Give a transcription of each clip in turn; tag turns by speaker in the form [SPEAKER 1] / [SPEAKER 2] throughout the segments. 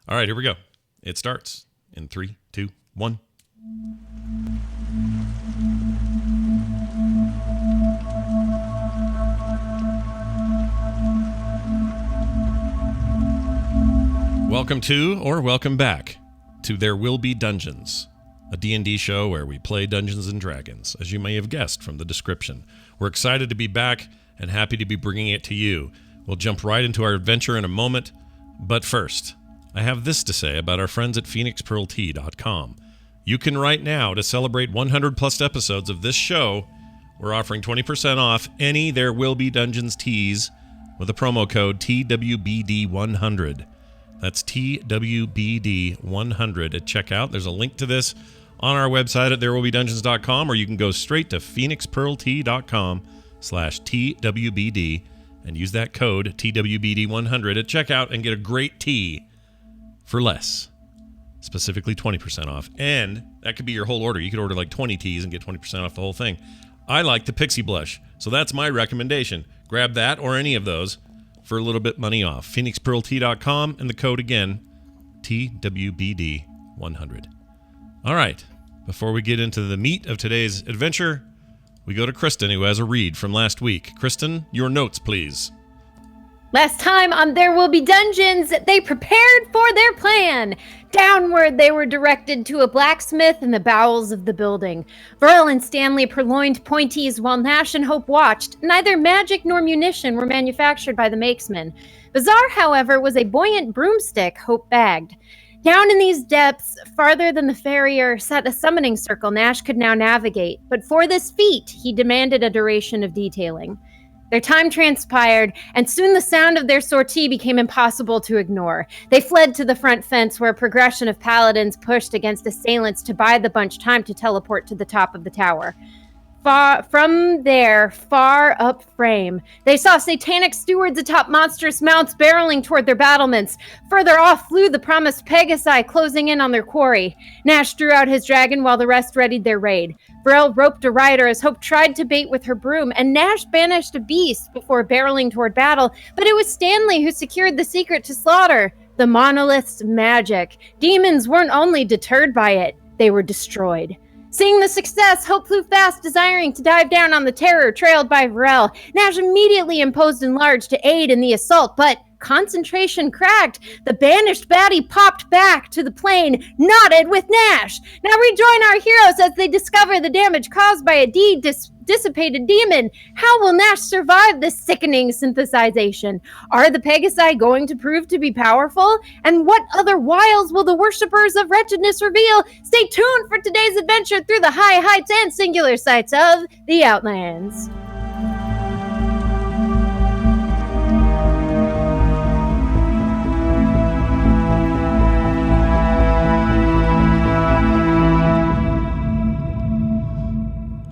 [SPEAKER 1] All right, here we go. It starts in 3, 2, 1. Welcome to, or welcome back, to There Will Be Dungeons, a D&D show where we play Dungeons & Dragons, as you may have guessed from the description. We're excited to be back and happy to be bringing it to you. We'll jump right into our adventure in a moment, but first, I have this to say about our friends at PhoenixPearlTea.com. You can right now, to celebrate 100 plus episodes of this show, we're offering 20% off any There Will Be Dungeons teas with a promo code TWBD100. That's TWBD100 at checkout. There's a link to this on our website at therewillbedungeons.com, or you can go straight to phoenixpearltea.com/TWBD and use that code TWBD100 at checkout and get a great tea for less. Specifically 20% off. And that could be your whole order. You could order like 20 teas and get 20% off the whole thing. I like the Pixie Blush, so that's my recommendation. Grab that or any of those for a little bit money off. PhoenixPearlTea.com, and the code again, TWBD100. All right, before we get into the meat of today's adventure, we go to Kristen, who has a read from last week. Kristen, your notes, please.
[SPEAKER 2] Last time on There Will Be Dungeons, they prepared for their plan. Downward, they were directed to a blacksmith in the bowels of the building. Verl and Stanley purloined pointies while Nash and Hope watched. Neither magic nor munition were manufactured by the makesman. Bizarre, however, was a buoyant broomstick Hope bagged. Down in these depths, farther than the farrier, sat a summoning circle Nash could now navigate. But for this feat, he demanded a duration of detailing. Their time transpired, and soon the sound of their sortie became impossible to ignore. They fled to the front fence, where a progression of paladins pushed against assailants to buy the bunch time to teleport to the top of the tower. From there, far up frame, they saw satanic stewards atop monstrous mounts barreling toward their battlements. Further off flew the promised Pegasi, closing in on their quarry. Nash drew out his dragon while the rest readied their raid. Burrell roped a rider as Hope tried to bait with her broom, and Nash banished a beast before barreling toward battle, but it was Stanley who secured the secret to slaughter: the monolith's magic. Demons weren't only deterred by it, they were destroyed. Seeing the success, Hope flew fast, desiring to dive down on the terror trailed by Varel. Nash immediately imposed Enlarge to aid in the assault, but concentration cracked. The banished baddie popped back to the plane, knotted with Nash. Now rejoin our heroes as they discover the damage caused by a dissipated demon. How will Nash survive this sickening synthesization? Are the Pegasi going to prove to be powerful? And what other wiles will the worshippers of wretchedness reveal? Stay tuned for today's adventure through the high heights and singular sights of the Outlands.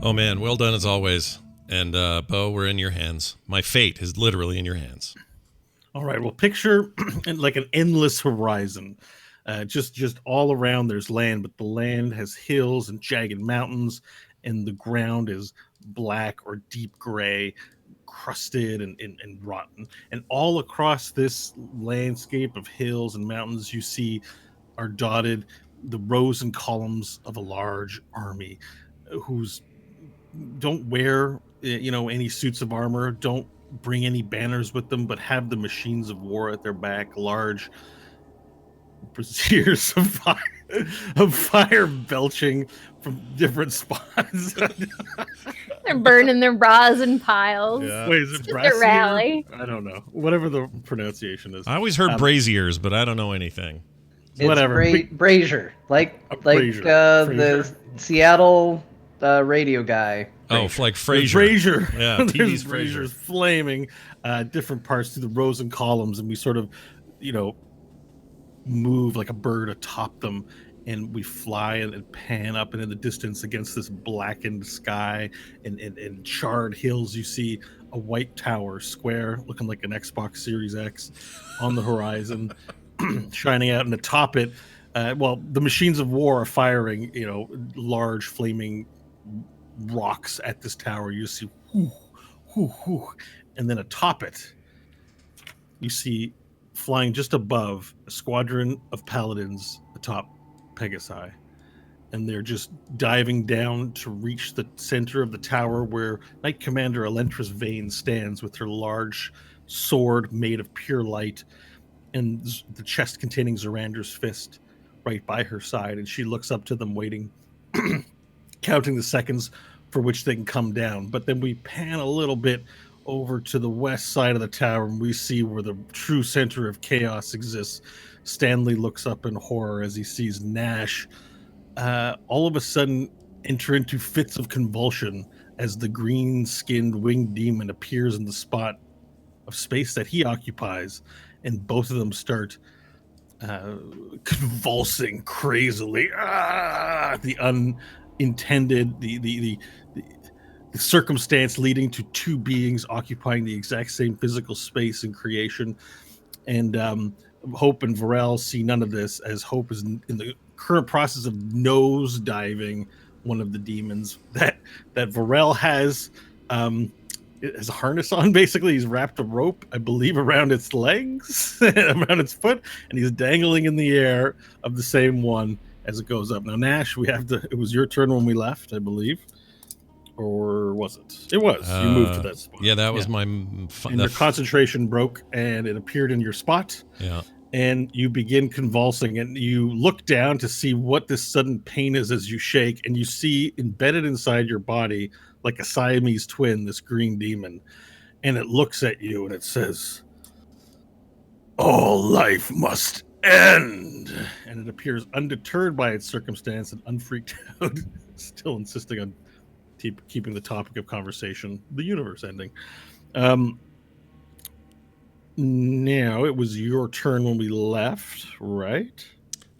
[SPEAKER 1] Oh, man, well done as always. And, Bo, we're in your hands. My fate is literally in your hands.
[SPEAKER 3] All right, well, picture like an endless horizon. Just all around there's land, but the land has hills and jagged mountains, and the ground is black or deep gray, crusted and rotten. And all across this landscape of hills and mountains you see are dotted the rows and columns of a large army whose don't wear any suits of armor, don't bring any banners with them, but have the machines of war at their back, large braziers of fire belching from different spots.
[SPEAKER 2] They're burning their bras in piles.
[SPEAKER 3] Yeah. Wait, is it
[SPEAKER 2] brazier? Rally.
[SPEAKER 3] I don't know. Whatever the pronunciation is.
[SPEAKER 1] I always heard braziers, but I don't know anything.
[SPEAKER 4] It's
[SPEAKER 3] whatever.
[SPEAKER 4] Brazier, like the Seattle radio guy.
[SPEAKER 1] Oh, like Frasier.
[SPEAKER 3] Frasier.
[SPEAKER 1] Yeah,
[SPEAKER 3] TV's
[SPEAKER 1] Frasier.
[SPEAKER 3] Flaming different parts through the rows and columns, and we sort of, move like a bird atop them, and we fly and pan up, and in the distance against this blackened sky and charred hills, you see a white tower, square, looking like an Xbox Series X on the horizon, shining out, and atop it, the machines of war are firing, large flaming rocks at this tower. You see, whoo, whoo, whoo. And then atop it, you see flying just above a squadron of paladins atop Pegasi. And they're just diving down to reach the center of the tower where Knight Commander Elentris Vane stands with her large sword made of pure light and the chest containing Zorander's fist right by her side. And she looks up to them waiting, counting the seconds for which they can come down. But then we pan a little bit over to the west side of the tower and we see where the true center of chaos exists. Stanley looks up in horror as he sees Nash all of a sudden enter into fits of convulsion as the green-skinned winged demon appears in the spot of space that he occupies, and both of them start convulsing crazily. The unintended, the circumstance leading to two beings occupying the exact same physical space in creation. And Hope and Varel see none of this, as Hope is in the current process of nose diving one of the demons that Varel has a harness on. Basically, he's wrapped a rope, I believe, around its legs, around its foot, and he's dangling in the air of the same one as it goes up. Now, Nash, it was your turn when we left, I believe. Or was it? It was. You moved to that spot.
[SPEAKER 1] Yeah, that was my...
[SPEAKER 3] and your concentration broke, and it appeared in your spot.
[SPEAKER 1] Yeah.
[SPEAKER 3] And you begin convulsing, and you look down to see what this sudden pain is as you shake, and you see embedded inside your body, like a Siamese twin, this green demon. And it looks at you, and it says, "All life must end." And it appears undeterred by its circumstance and unfreaked out, still insisting on keeping the topic of conversation, the universe ending. Now, it was your turn when we left, right?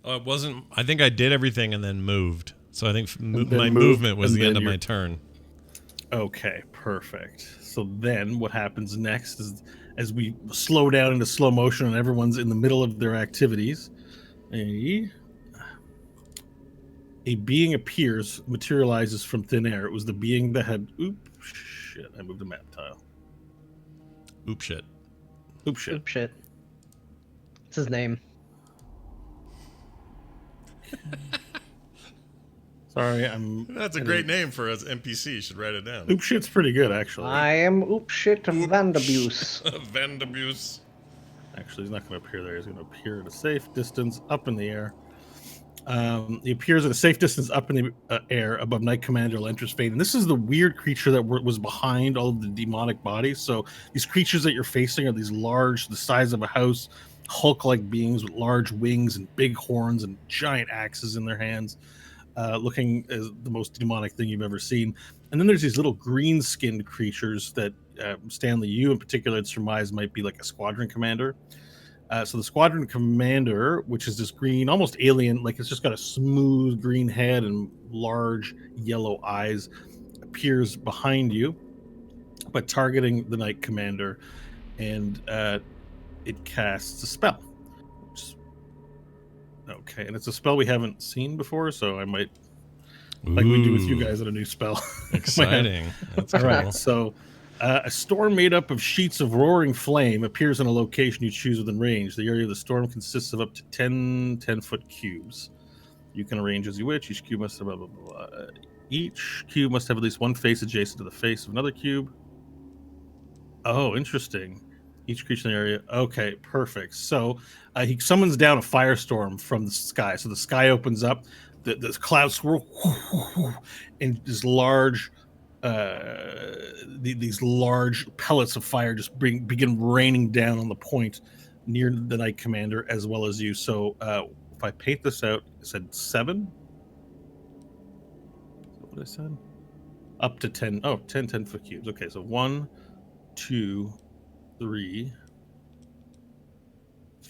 [SPEAKER 1] It wasn't. I think I did everything and then moved. So I think my movement was the end of my turn. Okay, perfect. So then what happens next is, as we slow down into slow motion and everyone's in the middle of their activities, a being materializes from thin air. It was the being that had... Oops, shit, I moved a map tile. Oops, shit.
[SPEAKER 4] Oop shit. What's his name?
[SPEAKER 3] Sorry,
[SPEAKER 1] That's a great name for an NPC. You should write it down.
[SPEAKER 3] Oop shit's pretty good, actually.
[SPEAKER 4] I am Oop shit Vandabuse.
[SPEAKER 1] Vandabuse.
[SPEAKER 3] Actually, he's not going to appear there. He's going to appear at a safe distance up in the air. He appears at a safe distance up in the air above Knight Commander Elentris Vane. And this is the weird creature that was behind all of the demonic bodies. So these creatures that you're facing are these large, the size of a house, Hulk-like beings with large wings and big horns and giant axes in their hands, looking as the most demonic thing you've ever seen. And then there's these little green-skinned creatures that Stanley, you in particular, had surmised might be like a squadron commander. So the squadron commander, which is this green, almost alien, like it's just got a smooth green head and large yellow eyes, appears behind you, but targeting the Knight Commander, and it casts a spell. Okay, and it's a spell we haven't seen before, so I might, like we do with you guys, at a new spell.
[SPEAKER 1] Exciting. That's
[SPEAKER 3] cool.
[SPEAKER 1] All
[SPEAKER 3] right, so... a storm made up of sheets of roaring flame appears in a location you choose within range. The area of the storm consists of up to 10 10-foot cubes. You can arrange as you wish. Each cube must have blah, blah, blah. Each cube must have at least one face adjacent to the face of another cube. Oh, interesting. Each creature in the area. Okay, perfect. So he summons down a firestorm from the sky. So the sky opens up, the clouds swirl, and this large... these large pellets of fire just begin raining down on the point near the Knight Commander as well as you. So if I paint this out, I said 7. Is that what I said? Up to 10. Oh, 10 10-foot cubes. Okay, so 1, 2, 3,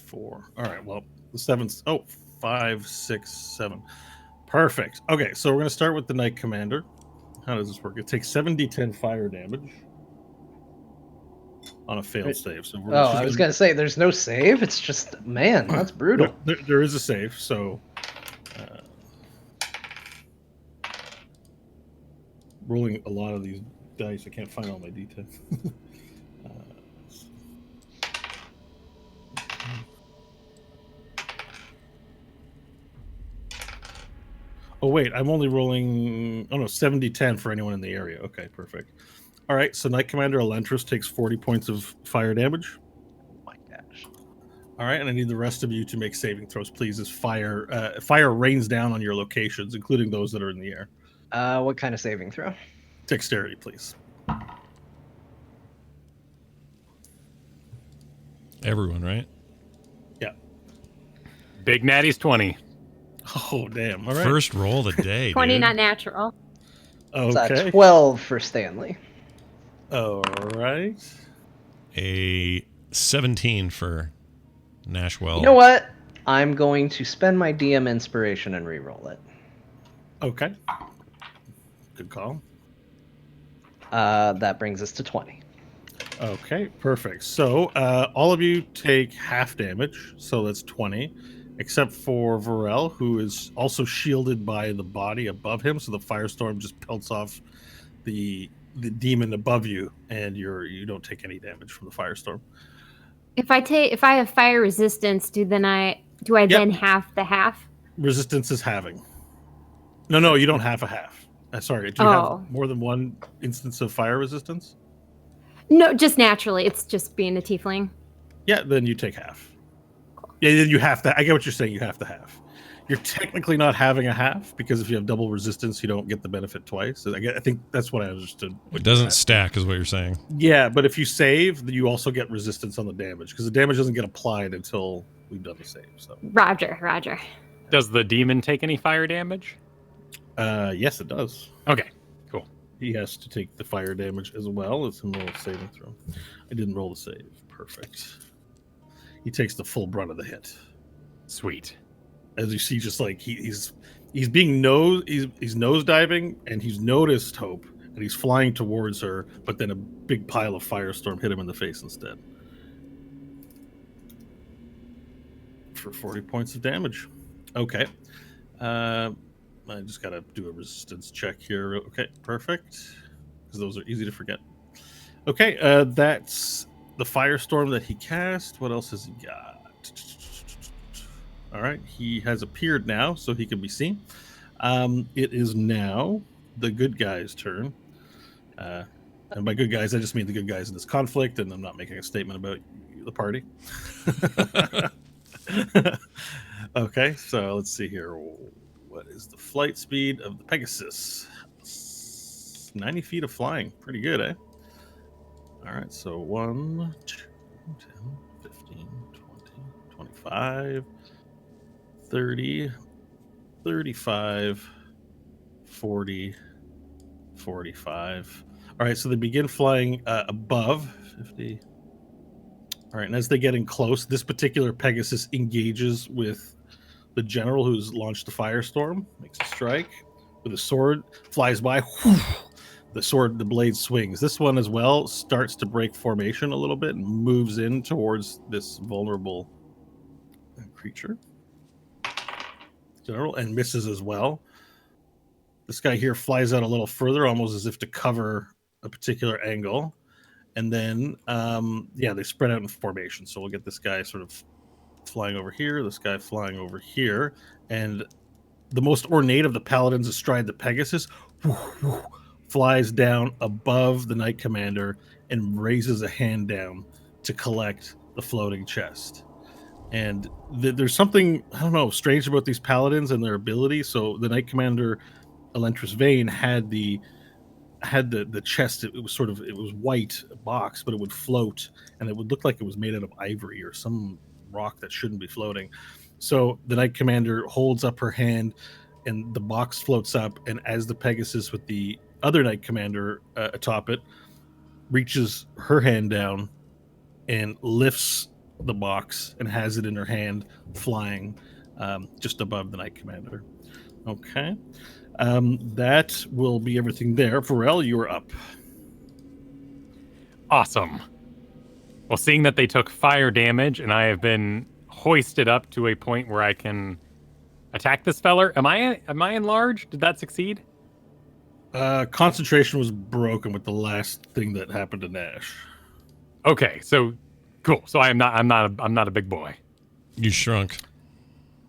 [SPEAKER 3] 4. All right, well, the 7's... Oh, 5, 6, 7. Perfect. Okay, so we're going to start with the Knight Commander. How does this work? It takes 7d10 fire damage on a failed save. So
[SPEAKER 4] I was going to say, there's no save? It's just, man, that's brutal.
[SPEAKER 3] No, there is a save, so... rolling a lot of these dice, I can't find all my d10. Oh, wait, I'm only rolling... Oh, no, 70-10 for anyone in the area. Okay, perfect. All right, so Knight Commander Elantris takes 40 points of fire damage.
[SPEAKER 4] Oh my gosh.
[SPEAKER 3] All right, and I need the rest of you to make saving throws, please, as fire rains down on your locations, including those that are in the air.
[SPEAKER 4] What kind of saving throw?
[SPEAKER 3] Dexterity, please.
[SPEAKER 1] Everyone, right?
[SPEAKER 3] Yeah.
[SPEAKER 5] Big Natty's 20.
[SPEAKER 3] Oh, damn. All right.
[SPEAKER 1] First roll of the day,
[SPEAKER 2] 20
[SPEAKER 1] dude.
[SPEAKER 2] not natural.
[SPEAKER 3] Okay.
[SPEAKER 4] 12 for Stanley.
[SPEAKER 3] All right.
[SPEAKER 1] A 17 for Nashwell.
[SPEAKER 4] You know what? I'm going to spend my DM inspiration and re-roll it.
[SPEAKER 3] Okay. Good call.
[SPEAKER 4] That brings us to 20.
[SPEAKER 3] Okay, perfect. So all of you take half damage, so that's 20, except for Varel, who is also shielded by the body above him, so the firestorm just pelts off the demon above you, and you don't take any damage from the firestorm.
[SPEAKER 2] If I have fire resistance, do I then half the half?
[SPEAKER 3] Resistance is halving. No, you don't have a half. Sorry, do you have more than one instance of fire resistance?
[SPEAKER 2] No, just naturally. It's just being a tiefling.
[SPEAKER 3] Yeah, then you take half. Yeah, then you have to. I get what you're saying. You have to half. You're technically not having a half because if you have double resistance, you don't get the benefit twice. So I think that's what I understood.
[SPEAKER 1] It doesn't stack, is what you're saying.
[SPEAKER 3] Yeah, but if you save, then you also get resistance on the damage because the damage doesn't get applied until we've done the save. So
[SPEAKER 2] Roger.
[SPEAKER 5] Does the demon take any fire damage?
[SPEAKER 3] Yes, it does.
[SPEAKER 5] Okay, cool.
[SPEAKER 3] He has to take the fire damage as well as him roll a saving throw. I didn't roll the save. Perfect. He takes the full brunt of the hit.
[SPEAKER 5] Sweet.
[SPEAKER 3] As you see, just like he's being he's nose diving, and he's noticed Hope, and he's flying towards her, but then a big pile of firestorm hit him in the face instead. For 40 points of damage. Okay. I just gotta do a resistance check here. Okay, perfect. Because those are easy to forget. Okay, that's the firestorm that he cast. What else has he got? All right, he has appeared now, so he can be seen. It is now the good guy's turn. And by good guys, I just mean the good guys in this conflict, and I'm not making a statement about the party. Okay, so let's see here. What is the flight speed of the Pegasus? 90 feet of flying. Pretty good, eh? All right, so 1, 2, 10, 15, 20, 25, 30, 35, 40, 45. All right, so they begin flying above 50. All right, and as they get in close, this particular Pegasus engages with the general who's launched the firestorm, makes a strike with a sword, flies by. The blade swings. This one as well starts to break formation a little bit and moves in towards this vulnerable creature. General, and misses as well. This guy here flies out a little further, almost as if to cover a particular angle. And then, they spread out in formation. So we'll get this guy sort of flying over here, this guy flying over here, and the most ornate of the paladins astride the Pegasus flies down above the Knight Commander and raises a hand down to collect the floating chest. And there's something, I don't know, strange about these paladins and their ability. So the Knight Commander, Elantris Vane, had the chest. It was white box, but it would float, and it would look like it was made out of ivory or some rock that shouldn't be floating. So the Knight Commander holds up her hand, and the box floats up, and as the Pegasus with the other Knight Commander atop it reaches her hand down and lifts the box and has it in her hand, flying just above the Knight Commander. Okay. That will be everything there. Varel, you are up.
[SPEAKER 5] Awesome. Well, seeing that they took fire damage and I have been hoisted up to a point where I can attack this feller, am I enlarged? Did that succeed?
[SPEAKER 3] Concentration was broken with the last thing that happened to Nash.
[SPEAKER 5] Okay, so cool. So I'm not a big boy.
[SPEAKER 1] You shrunk.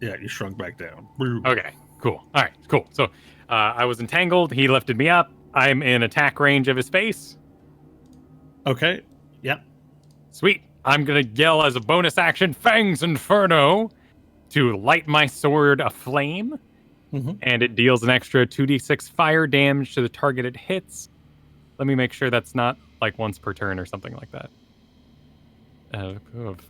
[SPEAKER 3] Yeah, you shrunk back down.
[SPEAKER 5] Okay, Cool. All right, cool. So I was entangled. He lifted me up. I'm in attack range of his face.
[SPEAKER 3] Okay. Yep.
[SPEAKER 5] Sweet. I'm going to yell as a bonus action, Fangs Inferno, to light my sword aflame.
[SPEAKER 3] Mm-hmm.
[SPEAKER 5] And it deals an extra 2d6 fire damage to the target it hits. Let me make sure that's not like once per turn or something like that.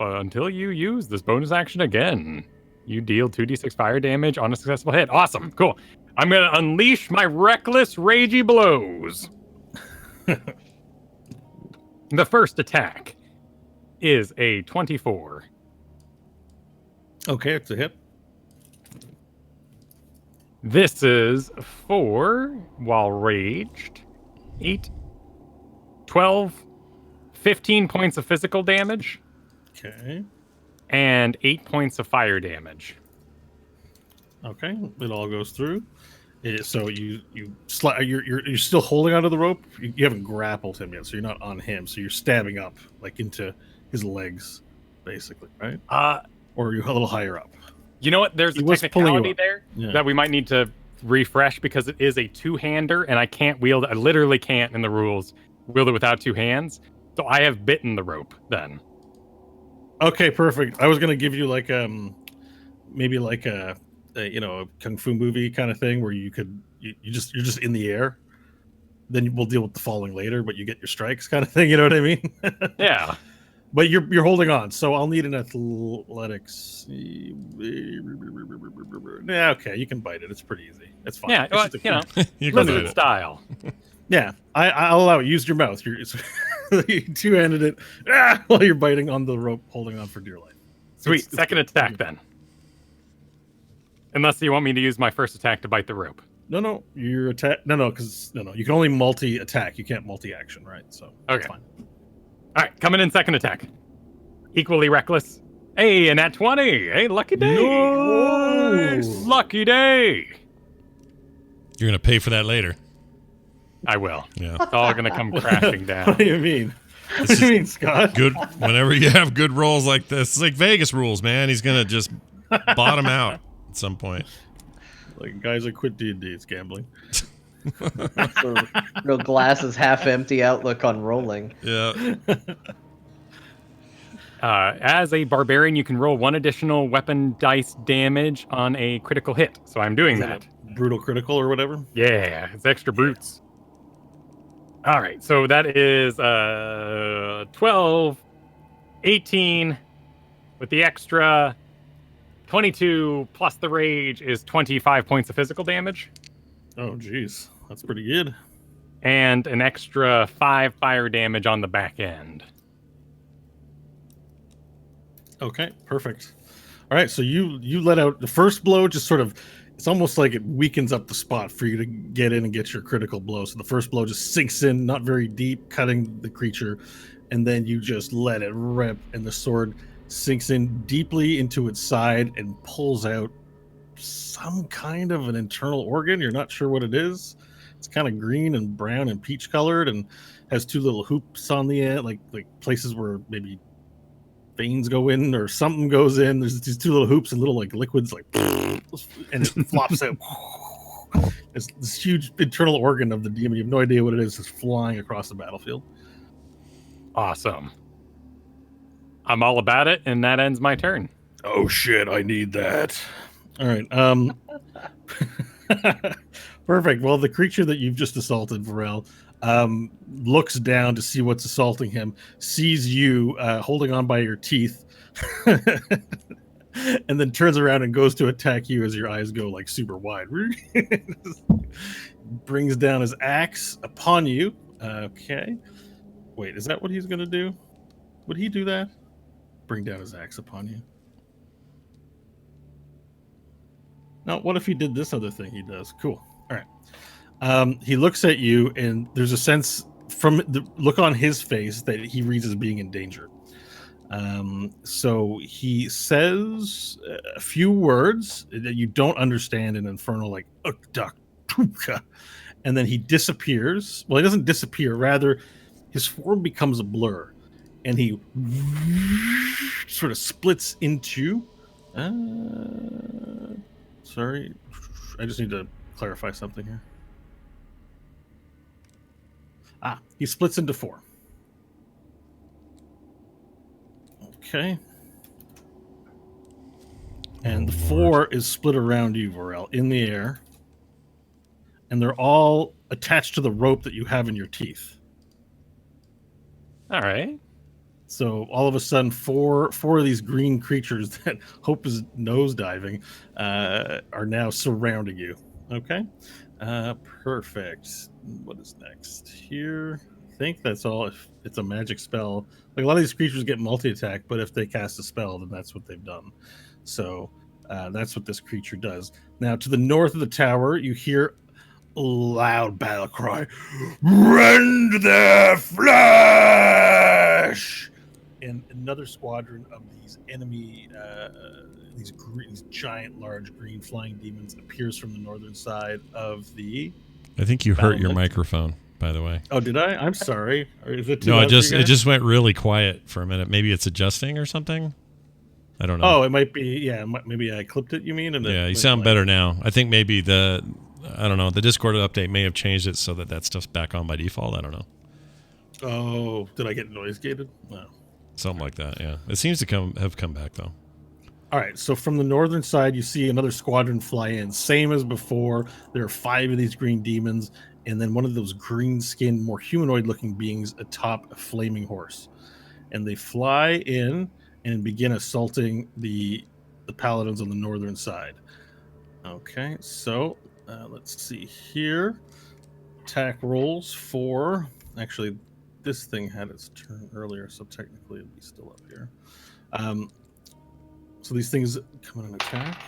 [SPEAKER 5] Until you use this bonus action again, you deal 2d6 fire damage on a successful hit. Awesome. Cool. I'm going to unleash my reckless ragey blows. The first attack is a 24.
[SPEAKER 3] Okay, it's a hit.
[SPEAKER 5] This is 4 while raged. 8, 12, 15 points of physical damage.
[SPEAKER 3] Okay.
[SPEAKER 5] And 8 points of fire damage.
[SPEAKER 3] Okay, it all goes through. So you're still holding onto the rope. You haven't grappled him yet, so you're not on him. So you're stabbing up like into his legs, basically, right? Or you're a little higher up.
[SPEAKER 5] You know what? There's a technicality there that we might need to refresh because it is a two-hander, and I can't wield it. I literally can't in the rules wield it without two hands. So I have bitten the rope then.
[SPEAKER 3] Okay, perfect. I was gonna give you like maybe like a kung fu movie kind of thing where you're just in the air. Then we'll deal with the falling later, but you get your strikes kind of thing. You know what I mean?
[SPEAKER 5] Yeah.
[SPEAKER 3] But you're holding on, so I'll need an athletics. Yeah, okay, you can bite it. It's pretty easy. It's fine.
[SPEAKER 5] Yeah, well, lizard style.
[SPEAKER 3] Yeah, I'll allow it. Use your mouth. You two-handed it while you're biting on the rope, holding on for dear life.
[SPEAKER 5] Sweet. Second attack then. Unless you want me to use my first attack to bite the rope.
[SPEAKER 3] No, your attack. No, because you can only multi-attack. You can't multi-action, right? So
[SPEAKER 5] okay,
[SPEAKER 3] fine.
[SPEAKER 5] All right, coming in second attack. Equally reckless. Hey, and at 20. Hey, lucky day.
[SPEAKER 3] Nice.
[SPEAKER 5] Lucky day.
[SPEAKER 1] You're going to pay for that later.
[SPEAKER 5] I will.
[SPEAKER 1] Yeah.
[SPEAKER 5] It's all going to come crashing down.
[SPEAKER 3] What do you mean? What do you mean, Scott?
[SPEAKER 1] Good. Whenever you have good rolls like this, it's like Vegas rules, man. He's going to just bottom out at some point.
[SPEAKER 3] Like, guys, I quit D&D. It's gambling.
[SPEAKER 4] Real glasses half empty outlook on rolling.
[SPEAKER 1] Yeah.
[SPEAKER 5] As a barbarian, you can roll one additional weapon dice damage on a critical hit. So I'm doing that.
[SPEAKER 3] Brutal critical or whatever?
[SPEAKER 5] Yeah, it's extra brutes. All right, so that is 12, 18, with the extra 22 plus the rage is 25 points of physical damage.
[SPEAKER 3] Oh, geez. That's pretty good.
[SPEAKER 5] And an extra 5 fire damage on the back end.
[SPEAKER 3] Okay, perfect. All right, so you let out the first blow, just sort of, it's almost like it weakens up the spot for you to get in and get your critical blow. So the first blow just sinks in, not very deep, cutting the creature, and then you just let it rip, and the sword sinks in deeply into its side and pulls out some kind of an internal organ. You're not sure what it is. It's kind of green and brown and peach colored and has two little hoops on the end, like places where maybe veins go in or something goes in. There's these two little hoops and little like liquids, like, and it flops out. It's this huge internal organ of the demon. You have no idea what it is. It's flying across the battlefield.
[SPEAKER 5] Awesome. I'm all about it, and that ends my turn.
[SPEAKER 3] Oh shit, I need that. All right. Perfect. Well, the creature that you've just assaulted, Varel, looks down to see what's assaulting him, sees you holding on by your teeth, and then turns around and goes to attack you as your eyes go like super wide. Brings down his axe upon you. Okay. Wait, is that what he's going to do? Would he do that? Bring down his axe upon you. Now, what if he did this other thing he does? Cool. All right. He looks at you, and there's a sense from the look on his face that he reads as being in danger. So he says a few words that you don't understand in Infernal, like and then he disappears. Well, he doesn't disappear. Rather, his form becomes a blur, and he sort of splits into. Sorry. I just need to clarify something here. He splits into 4. Okay. And the 4 is split around you, Varel, in the air. And they're all attached to the rope that you have in your teeth.
[SPEAKER 5] All right.
[SPEAKER 3] So all of a sudden, four of these green creatures that Hope is nosediving are now surrounding you. Okay, perfect. What is next here? I think that's all. If it's a magic spell, like a lot of these creatures get multi-attack, but if they cast a spell, then that's what they've done. So that's what this creature does. Now, to the north of the tower, you hear a loud battle cry: "Rend their flesh!" And another squadron of these enemy, these giant, large green flying demons appears from the northern side of the.
[SPEAKER 1] I think you hurt your microphone, by the way.
[SPEAKER 3] Oh, did I? I'm sorry. Is it too
[SPEAKER 1] No,
[SPEAKER 3] loud
[SPEAKER 1] it
[SPEAKER 3] for you guys?
[SPEAKER 1] just went really quiet for a minute. Maybe it's adjusting or something. I don't know.
[SPEAKER 3] Oh, it might be. Yeah, maybe I clipped it. You mean? And
[SPEAKER 1] yeah, you sound better now. I think maybe I don't know. The Discord update may have changed it so that stuff's back on by default. I don't know.
[SPEAKER 3] Oh, did I get noise gated? No.
[SPEAKER 1] Something like that, yeah. It seems to have come back, though.
[SPEAKER 3] All right, so from the northern side, you see another squadron fly in. Same as before. There are 5 of these green demons, and then one of those green-skinned, more humanoid-looking beings atop a flaming horse. And they fly in and begin assaulting the paladins on the northern side. Okay, so let's see here. Attack rolls for... Actually, this thing had its turn earlier, so technically it'd be still up here. So these things come in an attack.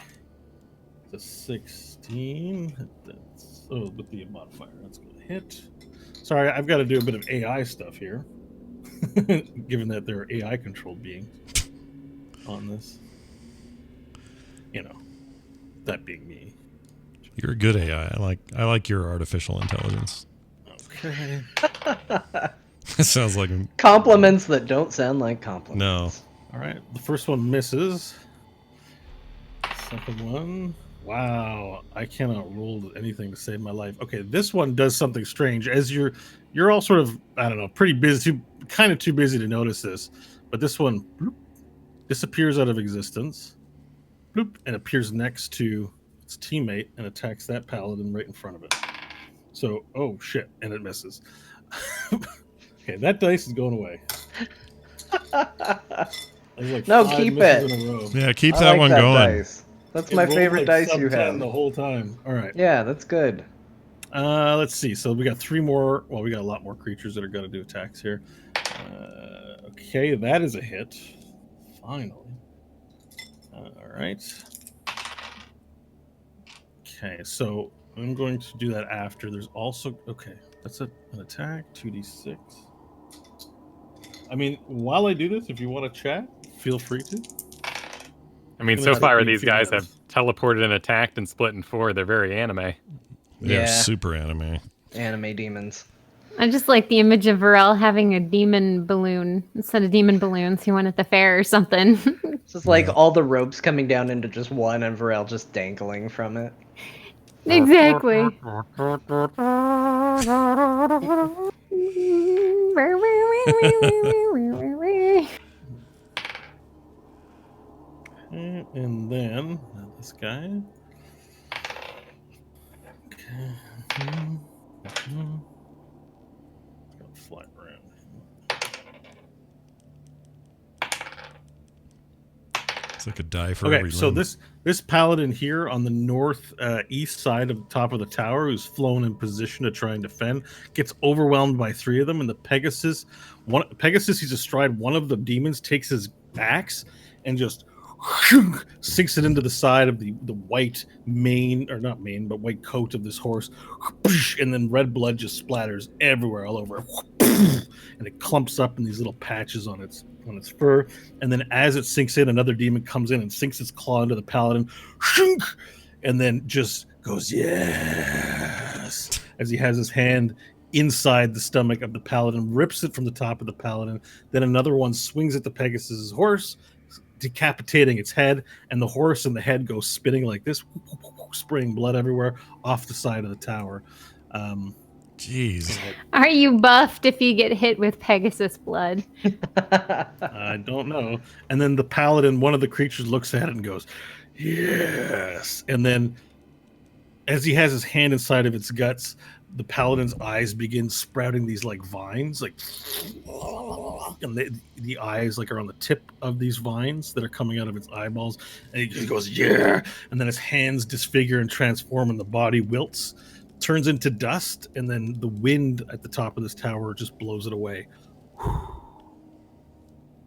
[SPEAKER 3] It's a 16. That's with the modifier. That's going to hit. Sorry, I've got to do a bit of AI stuff here, given that there are AI controlled beings on this. You know, that being me.
[SPEAKER 1] You're a good AI. I like your artificial intelligence.
[SPEAKER 3] Okay.
[SPEAKER 1] It sounds like
[SPEAKER 4] compliments that don't sound like compliments.
[SPEAKER 1] No.
[SPEAKER 3] All right. The first one misses. Second one. Wow. I cannot roll anything to save my life. Okay. This one does something strange. As you're all sort of, I don't know, pretty busy, kind of too busy to notice this. But this one bloop, disappears out of existence. Bloop, and appears next to its teammate and attacks that paladin right in front of it. So, oh shit, and it misses. Okay, that dice is going away. Like
[SPEAKER 4] no, keep it.
[SPEAKER 3] In a row.
[SPEAKER 1] Yeah, keep that one going.
[SPEAKER 4] Dice. That's my favorite dice you have.
[SPEAKER 3] The whole time. All right.
[SPEAKER 4] Yeah, that's good.
[SPEAKER 3] Let's see. So we got 3 more. Well, we got a lot more creatures that are going to do attacks here. Okay, that is a hit. Finally. All right. Okay, so I'm going to do that after. There's also... Okay, that's an attack. 2d6. I mean, while I do this, if you want to chat, feel free to.
[SPEAKER 5] I mean, so far these guys have teleported and attacked and split in 4. They're very anime.
[SPEAKER 1] They're super anime.
[SPEAKER 4] Anime demons.
[SPEAKER 2] I just like the image of Varel having a demon balloon. Instead of demon balloons, he went at the fair or something.
[SPEAKER 4] It's just like all the ropes coming down into just one and Varel just dangling from it.
[SPEAKER 2] Exactly.
[SPEAKER 3] And then this guy. Okay. Fly around.
[SPEAKER 1] It's like a die for
[SPEAKER 3] every
[SPEAKER 1] limb.
[SPEAKER 3] So this paladin here on the north east side of the top of the tower, who's flown in position to try and defend, gets overwhelmed by 3 of them, and the Pegasus, he's astride one of the demons, takes his axe and just sinks it into the side of the white mane, or not mane, but white coat of this horse, and then red blood just splatters everywhere, all over, and it clumps up in these little patches on its fur. And then as it sinks in, another demon comes in and sinks its claw into the paladin, and then just goes yes as he has his hand inside the stomach of the paladin, rips it from the top of the paladin. Then another one swings at the Pegasus's horse, decapitating its head, and the horse and the head go spinning like this, spraying blood everywhere off the side of the tower.
[SPEAKER 1] Jeez.
[SPEAKER 2] Are you buffed if you get hit with Pegasus blood?
[SPEAKER 3] I don't know. And then the paladin, one of the creatures, looks at it and goes, "Yes." And then, as he has his hand inside of its guts, the paladin's eyes begin sprouting these like vines, like, and the eyes like are on the tip of these vines that are coming out of its eyeballs. And he goes, "Yeah." And then his hands disfigure and transform, and the body wilts, turns into dust, and then the wind at the top of this tower just blows it away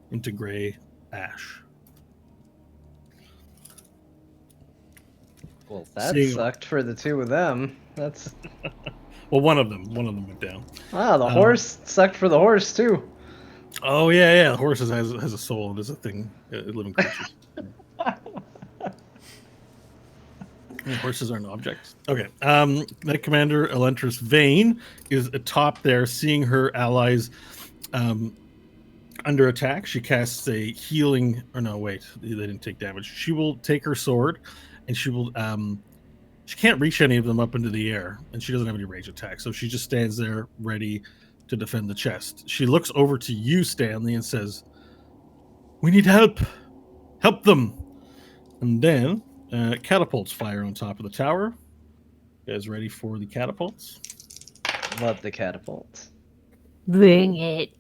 [SPEAKER 3] into gray ash.
[SPEAKER 4] Well, that
[SPEAKER 3] Seeing-
[SPEAKER 4] sucked for the two of them. That's
[SPEAKER 3] Well, one of them went down.
[SPEAKER 4] wow. The horse sucked for the horse too.
[SPEAKER 3] Oh yeah. The horse has a soul. It is a thing. Living creatures. Horses aren't objects. Okay. Knight Commander Elentris Vane is atop there, seeing her allies under attack. She casts a healing. Or no, wait, they didn't take damage. She will take her sword, and she will. She can't reach any of them up into the air, and she doesn't have any range attack, so she just stands there ready to defend the chest. She looks over to you, Stanley, and says, "We need help. Help them." And then catapults fire on top of the tower. You guys ready for the catapults?
[SPEAKER 4] Love the catapults.
[SPEAKER 2] Bring it.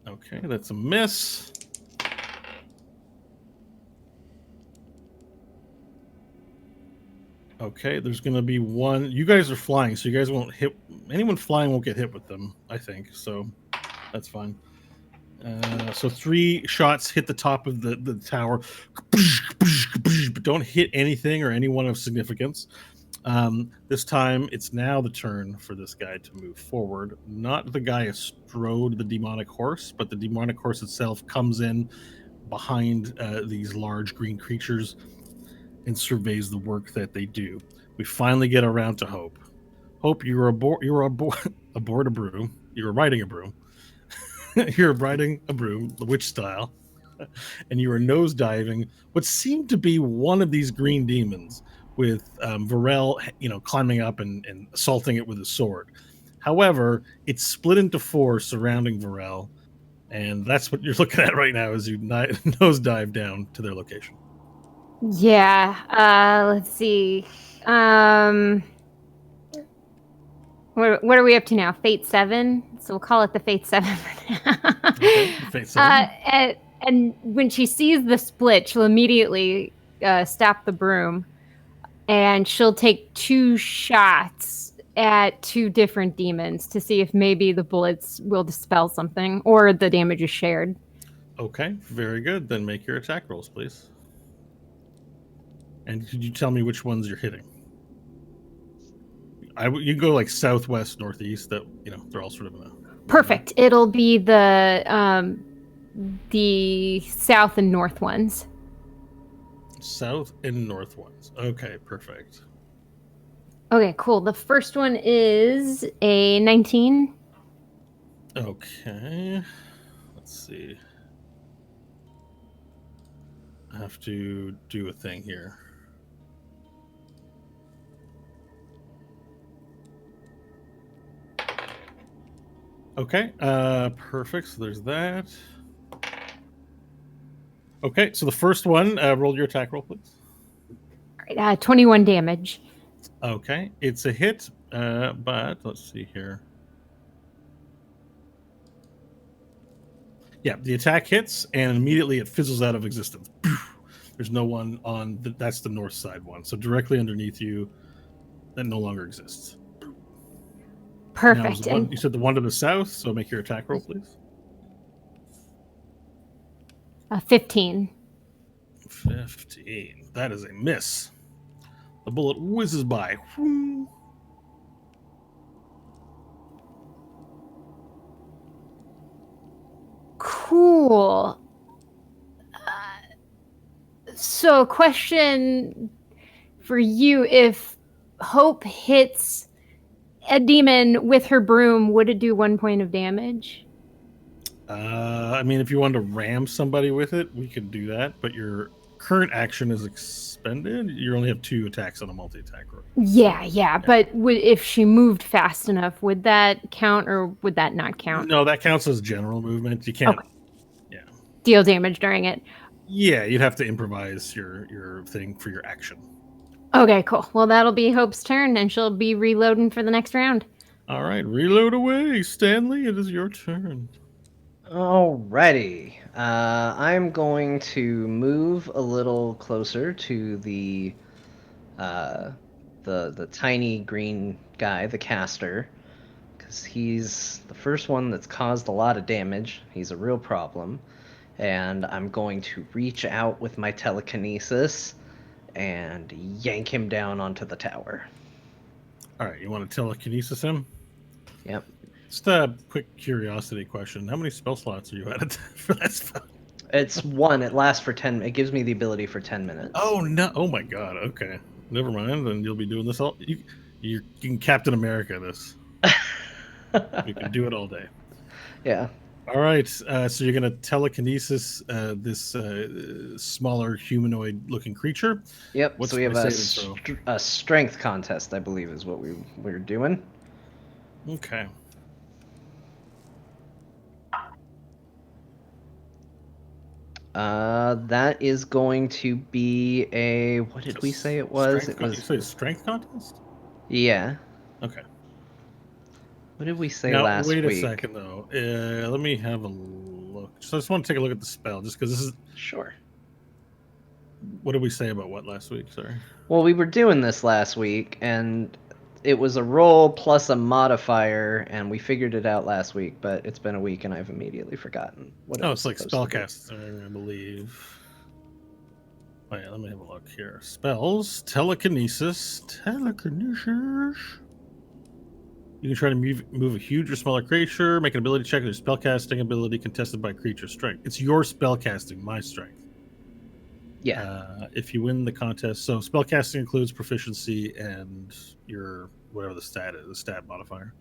[SPEAKER 3] Okay, that's a miss. Okay, there's going to be one. You guys are flying, so you guys won't hit. Anyone flying won't get hit with them, I think. So that's fine. So 3 shots hit the top of the tower, but don't hit anything or anyone of significance. This time, it's now the turn for this guy to move forward. Not the guy astrode the demonic horse, but the demonic horse itself comes in behind these large green creatures and surveys the work that they do. We finally get around to Hope. Hope, you're aboard a broom. You're riding a broom. You're riding a broom, the witch style, and you are nosediving what seemed to be one of these green demons, with Varel, climbing up and assaulting it with his sword. However, it's split into 4 surrounding Varel, and that's what you're looking at right now as you nosedive down to their location.
[SPEAKER 2] Yeah. Let's see. What are we up to now? Fate 7. So we'll call it the Fate 7 for now.
[SPEAKER 3] Okay, Fate 7.
[SPEAKER 2] And when she sees the split, she'll immediately stop the broom, and she'll take 2 shots at 2 different demons to see if maybe the bullets will dispel something or the damage is shared.
[SPEAKER 3] Okay, very good. Then make your attack rolls, please. And could you tell me which ones you're hitting? You can go like southwest, northeast. That they're all sort of in a.
[SPEAKER 2] Perfect. It'll be the south and north ones.
[SPEAKER 3] South and north ones. Okay, perfect.
[SPEAKER 2] Okay, cool. The first one is a 19.
[SPEAKER 3] Okay. Let's see. I have to do a thing here. Okay, perfect. So there's that. Okay, so the first one, roll your attack roll, please.
[SPEAKER 2] All right, 21 damage.
[SPEAKER 3] Okay, it's a hit, but let's see here. Yeah, the attack hits, and immediately it fizzles out of existence. There's no one on that's the north side one. So directly underneath you, that no longer exists.
[SPEAKER 2] Perfect.
[SPEAKER 3] Now, you said the one to the south, so make your attack roll, please.
[SPEAKER 2] 15.
[SPEAKER 3] 15. That is a miss. The bullet whizzes by.
[SPEAKER 2] Cool. So, question for you: if Hope hits a demon with her broom, would it do 1 point of damage?
[SPEAKER 3] I mean, if you wanted to ram somebody with it, we could do that. But current action is expended, you only have 2 attacks on a multi-attack roll.
[SPEAKER 2] Yeah. But if she moved fast enough, would that count or would that not count?
[SPEAKER 3] No, that counts as general movement. You can't.
[SPEAKER 2] Okay.
[SPEAKER 3] Yeah.
[SPEAKER 2] Deal damage during it.
[SPEAKER 3] Yeah, you'd have to improvise your thing for your action.
[SPEAKER 2] Okay, cool. Well, that'll be Hope's turn, and she'll be reloading for the next round.
[SPEAKER 3] All right, reload away, Stanley. It is your turn.
[SPEAKER 4] Alrighty. I'm going to move a little closer to the tiny green guy, the caster, because he's the first one that's caused a lot of damage. He's a real problem. And I'm going to reach out with my telekinesis and yank him down onto the tower.
[SPEAKER 3] All right, you want to telekinesis him?
[SPEAKER 4] Yep.
[SPEAKER 3] Just a quick curiosity question. How many spell slots are you at for that spell?
[SPEAKER 4] It's 1. It lasts for 10. It gives me the ability for 10 minutes.
[SPEAKER 3] Oh, no. Oh, my God. Okay. Never mind. Then you'll be doing this all... You can Captain America this. You can do it all day.
[SPEAKER 4] Yeah.
[SPEAKER 3] All right. So you're going to telekinesis this smaller humanoid-looking creature.
[SPEAKER 4] Yep.
[SPEAKER 3] What's
[SPEAKER 4] so we have
[SPEAKER 3] my
[SPEAKER 4] a,
[SPEAKER 3] saving throw?
[SPEAKER 4] a strength contest, I believe, is what we're doing.
[SPEAKER 3] Okay.
[SPEAKER 4] That is going to be a... What did we say it was?
[SPEAKER 3] You say strength contest?
[SPEAKER 4] Yeah.
[SPEAKER 3] Okay.
[SPEAKER 4] What did we say
[SPEAKER 3] Now,
[SPEAKER 4] last week?
[SPEAKER 3] wait a second, though. Let me have a look. So I just want to take a look at the spell, just because this is...
[SPEAKER 4] Sure.
[SPEAKER 3] What did we say about what last week? Sorry.
[SPEAKER 4] Well, we were doing this last week, and it was a roll plus a modifier, and we figured it out last week, but it's been a week, and I've immediately forgotten what it was
[SPEAKER 3] It's like
[SPEAKER 4] supposed to be.
[SPEAKER 3] spellcast, I believe. Oh, yeah, let me have a look here. Spells, telekinesis. You can try to move a huge or smaller creature, make an ability check, or spellcasting ability contested by creature strength. It's your spellcasting, my strength.
[SPEAKER 4] Yeah.
[SPEAKER 3] If you win the contest, so spellcasting includes proficiency and your whatever the stat is, the stat modifier.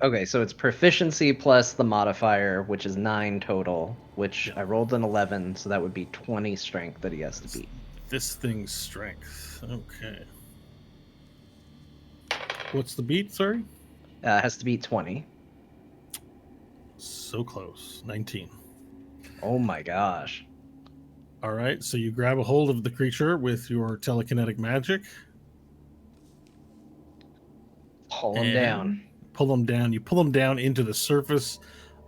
[SPEAKER 4] Okay, so it's proficiency plus the modifier, which is 9 total, which I rolled an 11, so that would be 20 strength that he has to beat.
[SPEAKER 3] This thing's strength. Okay. What's the beat? Sorry.
[SPEAKER 4] Has to beat 20.
[SPEAKER 3] So close. 19.
[SPEAKER 4] Oh my gosh.
[SPEAKER 3] All right. So you grab a hold of the creature with your telekinetic magic.
[SPEAKER 4] Pull him down.
[SPEAKER 3] Pull them down. You pull them down into the surface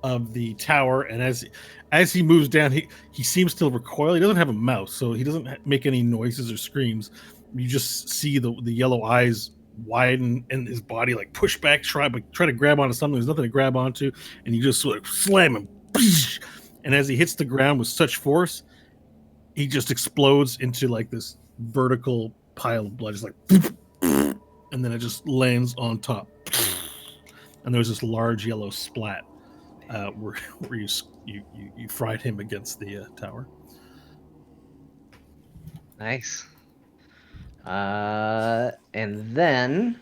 [SPEAKER 3] of the tower, and as he moves down, he seems to recoil. He doesn't have a mouth, so he doesn't make any noises or screams. You just see the yellow eyes widen and his body like push back, try to grab onto something. There's nothing to grab onto, and you just sort of slam him. And as he hits the ground with such force, he just explodes into like this vertical pile of blood, just like, and then it just lands on top. And there's this large yellow splat where you fried him against the tower.
[SPEAKER 4] Nice. And then,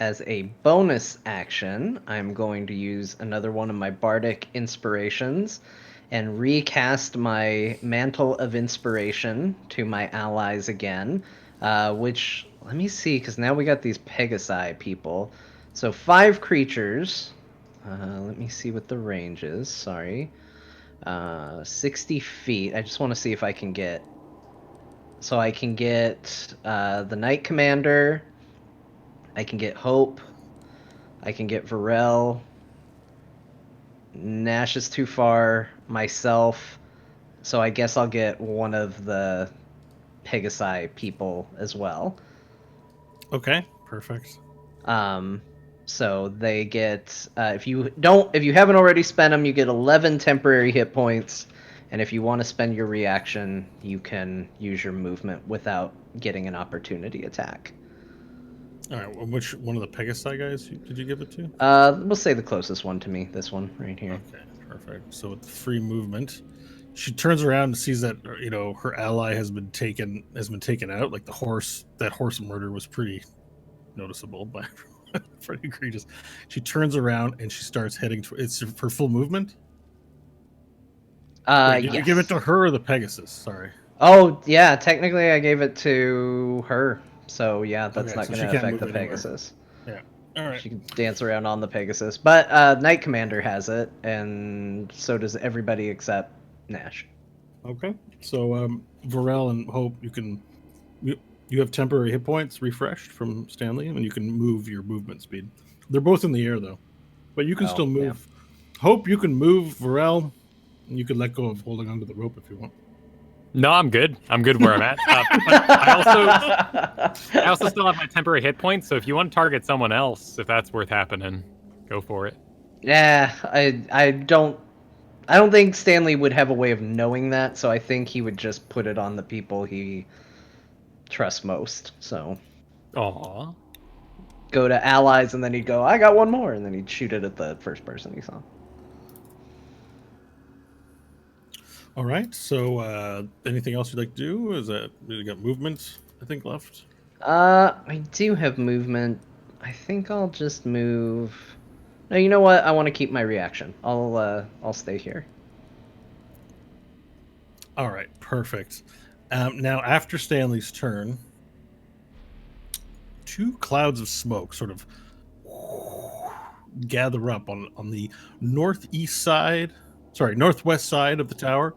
[SPEAKER 4] as a bonus action, I'm going to use another one of my bardic inspirations and recast my Mantle of Inspiration to my allies again, which, let me see, because now we got these Pegasi people. So 5 creatures. Let me see what the range is. Sorry. 60 feet. I just want to see if I can get... So I can get the Knight Commander. I can get Hope. I can get Varel. Nash is too far. Myself. So I guess I'll get one of the Pegasi people as well.
[SPEAKER 3] Okay, perfect.
[SPEAKER 4] So they get if you haven't already spent them, you get 11 temporary hit points, and if you want to spend your reaction, you can use your movement without getting an opportunity attack.
[SPEAKER 3] All right, which one of the Pegasi guys did you give it to?
[SPEAKER 4] We'll say the closest one to me, this one right here.
[SPEAKER 3] Okay, perfect. So with the free movement, she turns around and sees that her ally has been taken out. Like that horse murder was pretty noticeable, but pretty egregious. She turns around and she starts heading to it's her full movement. Wait, did you give it to her or the Pegasus? Sorry.
[SPEAKER 4] Oh, yeah, technically I gave it to her. So, yeah, that's
[SPEAKER 3] Okay,
[SPEAKER 4] not
[SPEAKER 3] so
[SPEAKER 4] going
[SPEAKER 3] she
[SPEAKER 4] to
[SPEAKER 3] can't
[SPEAKER 4] affect
[SPEAKER 3] move
[SPEAKER 4] the
[SPEAKER 3] anywhere.
[SPEAKER 4] Pegasus.
[SPEAKER 3] Yeah. All right.
[SPEAKER 4] She can dance around on the Pegasus. But Knight Commander has it, and so does everybody except Nash.
[SPEAKER 3] Okay. So Varel and Hope, you have temporary hit points refreshed from Stanley, and you can move your movement speed. They're both in the air though, but you can
[SPEAKER 4] Oh,
[SPEAKER 3] still
[SPEAKER 4] yeah.
[SPEAKER 3] move. Hope, you can move. Varel, you can let go of holding onto the rope if you want.
[SPEAKER 5] No, I'm good. I'm good where I'm at. But I also still have my temporary hit points. So if you want to target someone else, if that's worth happening, go for it.
[SPEAKER 4] Yeah, I don't think Stanley would have a way of knowing that, so I think he would just put it on the people he trusts most. So
[SPEAKER 5] Aw.
[SPEAKER 4] go to allies, and then he'd go, I got one more, and then he'd shoot it at the first person he saw.
[SPEAKER 3] All right. So anything else you'd like to do? Is that you got movement? I think left.
[SPEAKER 4] I do have movement. I think I'll just move. No, you know what? I want to keep my reaction. I'll stay here.
[SPEAKER 3] All right. Perfect. Now after Stanley's turn, two clouds of smoke sort of gather up on the northwest side of the tower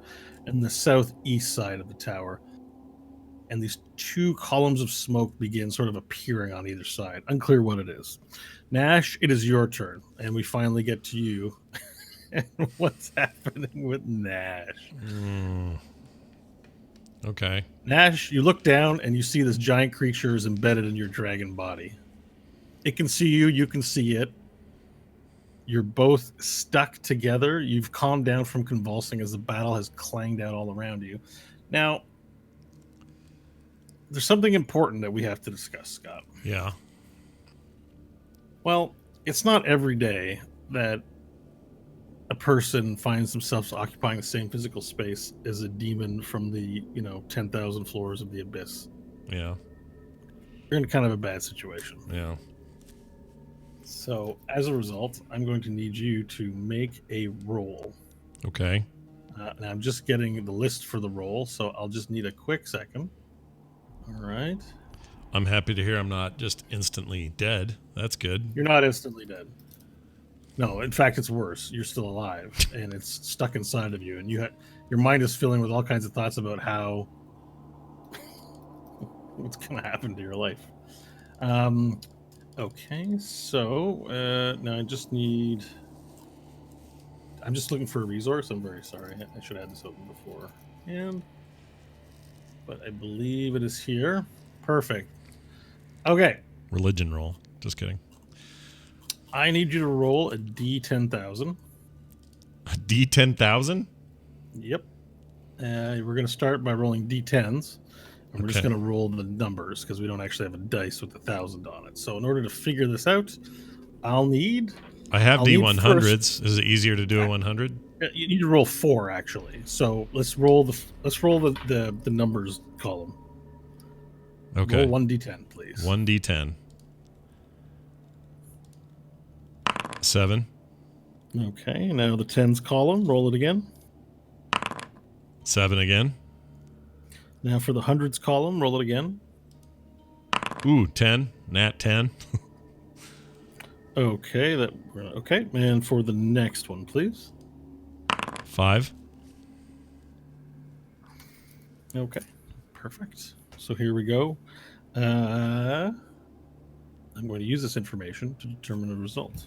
[SPEAKER 3] and the southeast side of the tower. And these two columns of smoke begin sort of appearing on either side. Unclear what it is. Nash, it is your turn, and we finally get to you. And what's happening with Nash?
[SPEAKER 1] Okay.
[SPEAKER 3] Nash, you look down and you see this giant creature is embedded in your dragon body. It can see you, you can see it. You're both stuck together. You've calmed down from convulsing as the battle has clanged out all around you. Now, there's something important that we have to discuss, Scott.
[SPEAKER 1] Yeah.
[SPEAKER 3] Well, it's not every day that a person finds themselves occupying the same physical space as a demon from the, 10,000 floors of the abyss.
[SPEAKER 1] Yeah.
[SPEAKER 3] You're in kind of a bad situation.
[SPEAKER 1] Yeah.
[SPEAKER 3] So, as a result, I'm going to need you to make a roll.
[SPEAKER 1] Okay.
[SPEAKER 3] And I'm just getting the list for the roll, so I'll just need a quick second. All right.
[SPEAKER 1] I'm happy to hear I'm not just instantly dead. That's good.
[SPEAKER 3] You're not instantly dead. No, in fact, it's worse. You're still alive, and it's stuck inside of you, and your mind is filling with all kinds of thoughts about how what's going to happen to your life. Okay, so now I'm just looking for a resource. I'm very sorry. I should have had this open before. But I believe it is here. Perfect. Okay.
[SPEAKER 1] Religion roll. Just kidding.
[SPEAKER 3] I need you to roll a D10,000.
[SPEAKER 1] A D10,000?
[SPEAKER 3] Yep. We're going to start by rolling D10s. And we're just
[SPEAKER 1] Okay.
[SPEAKER 3] going to roll the numbers because we don't actually have a dice with 1,000 on it. So in order to figure this out, I'll need
[SPEAKER 1] D100s. Is it easier to do a 100?
[SPEAKER 3] You need to roll 4 actually. So let's roll the numbers column.
[SPEAKER 1] Okay.
[SPEAKER 3] Roll 1d10, please.
[SPEAKER 1] 1d10. 7.
[SPEAKER 3] Okay, now the 10s column, roll it again.
[SPEAKER 1] 7 again.
[SPEAKER 3] Now for the hundreds column, roll it again.
[SPEAKER 1] Ooh, 10. Nat 10.
[SPEAKER 3] Okay, okay. And for the next one, please.
[SPEAKER 1] 5.
[SPEAKER 3] Okay, perfect. So here we go. I'm going to use this information to determine a result.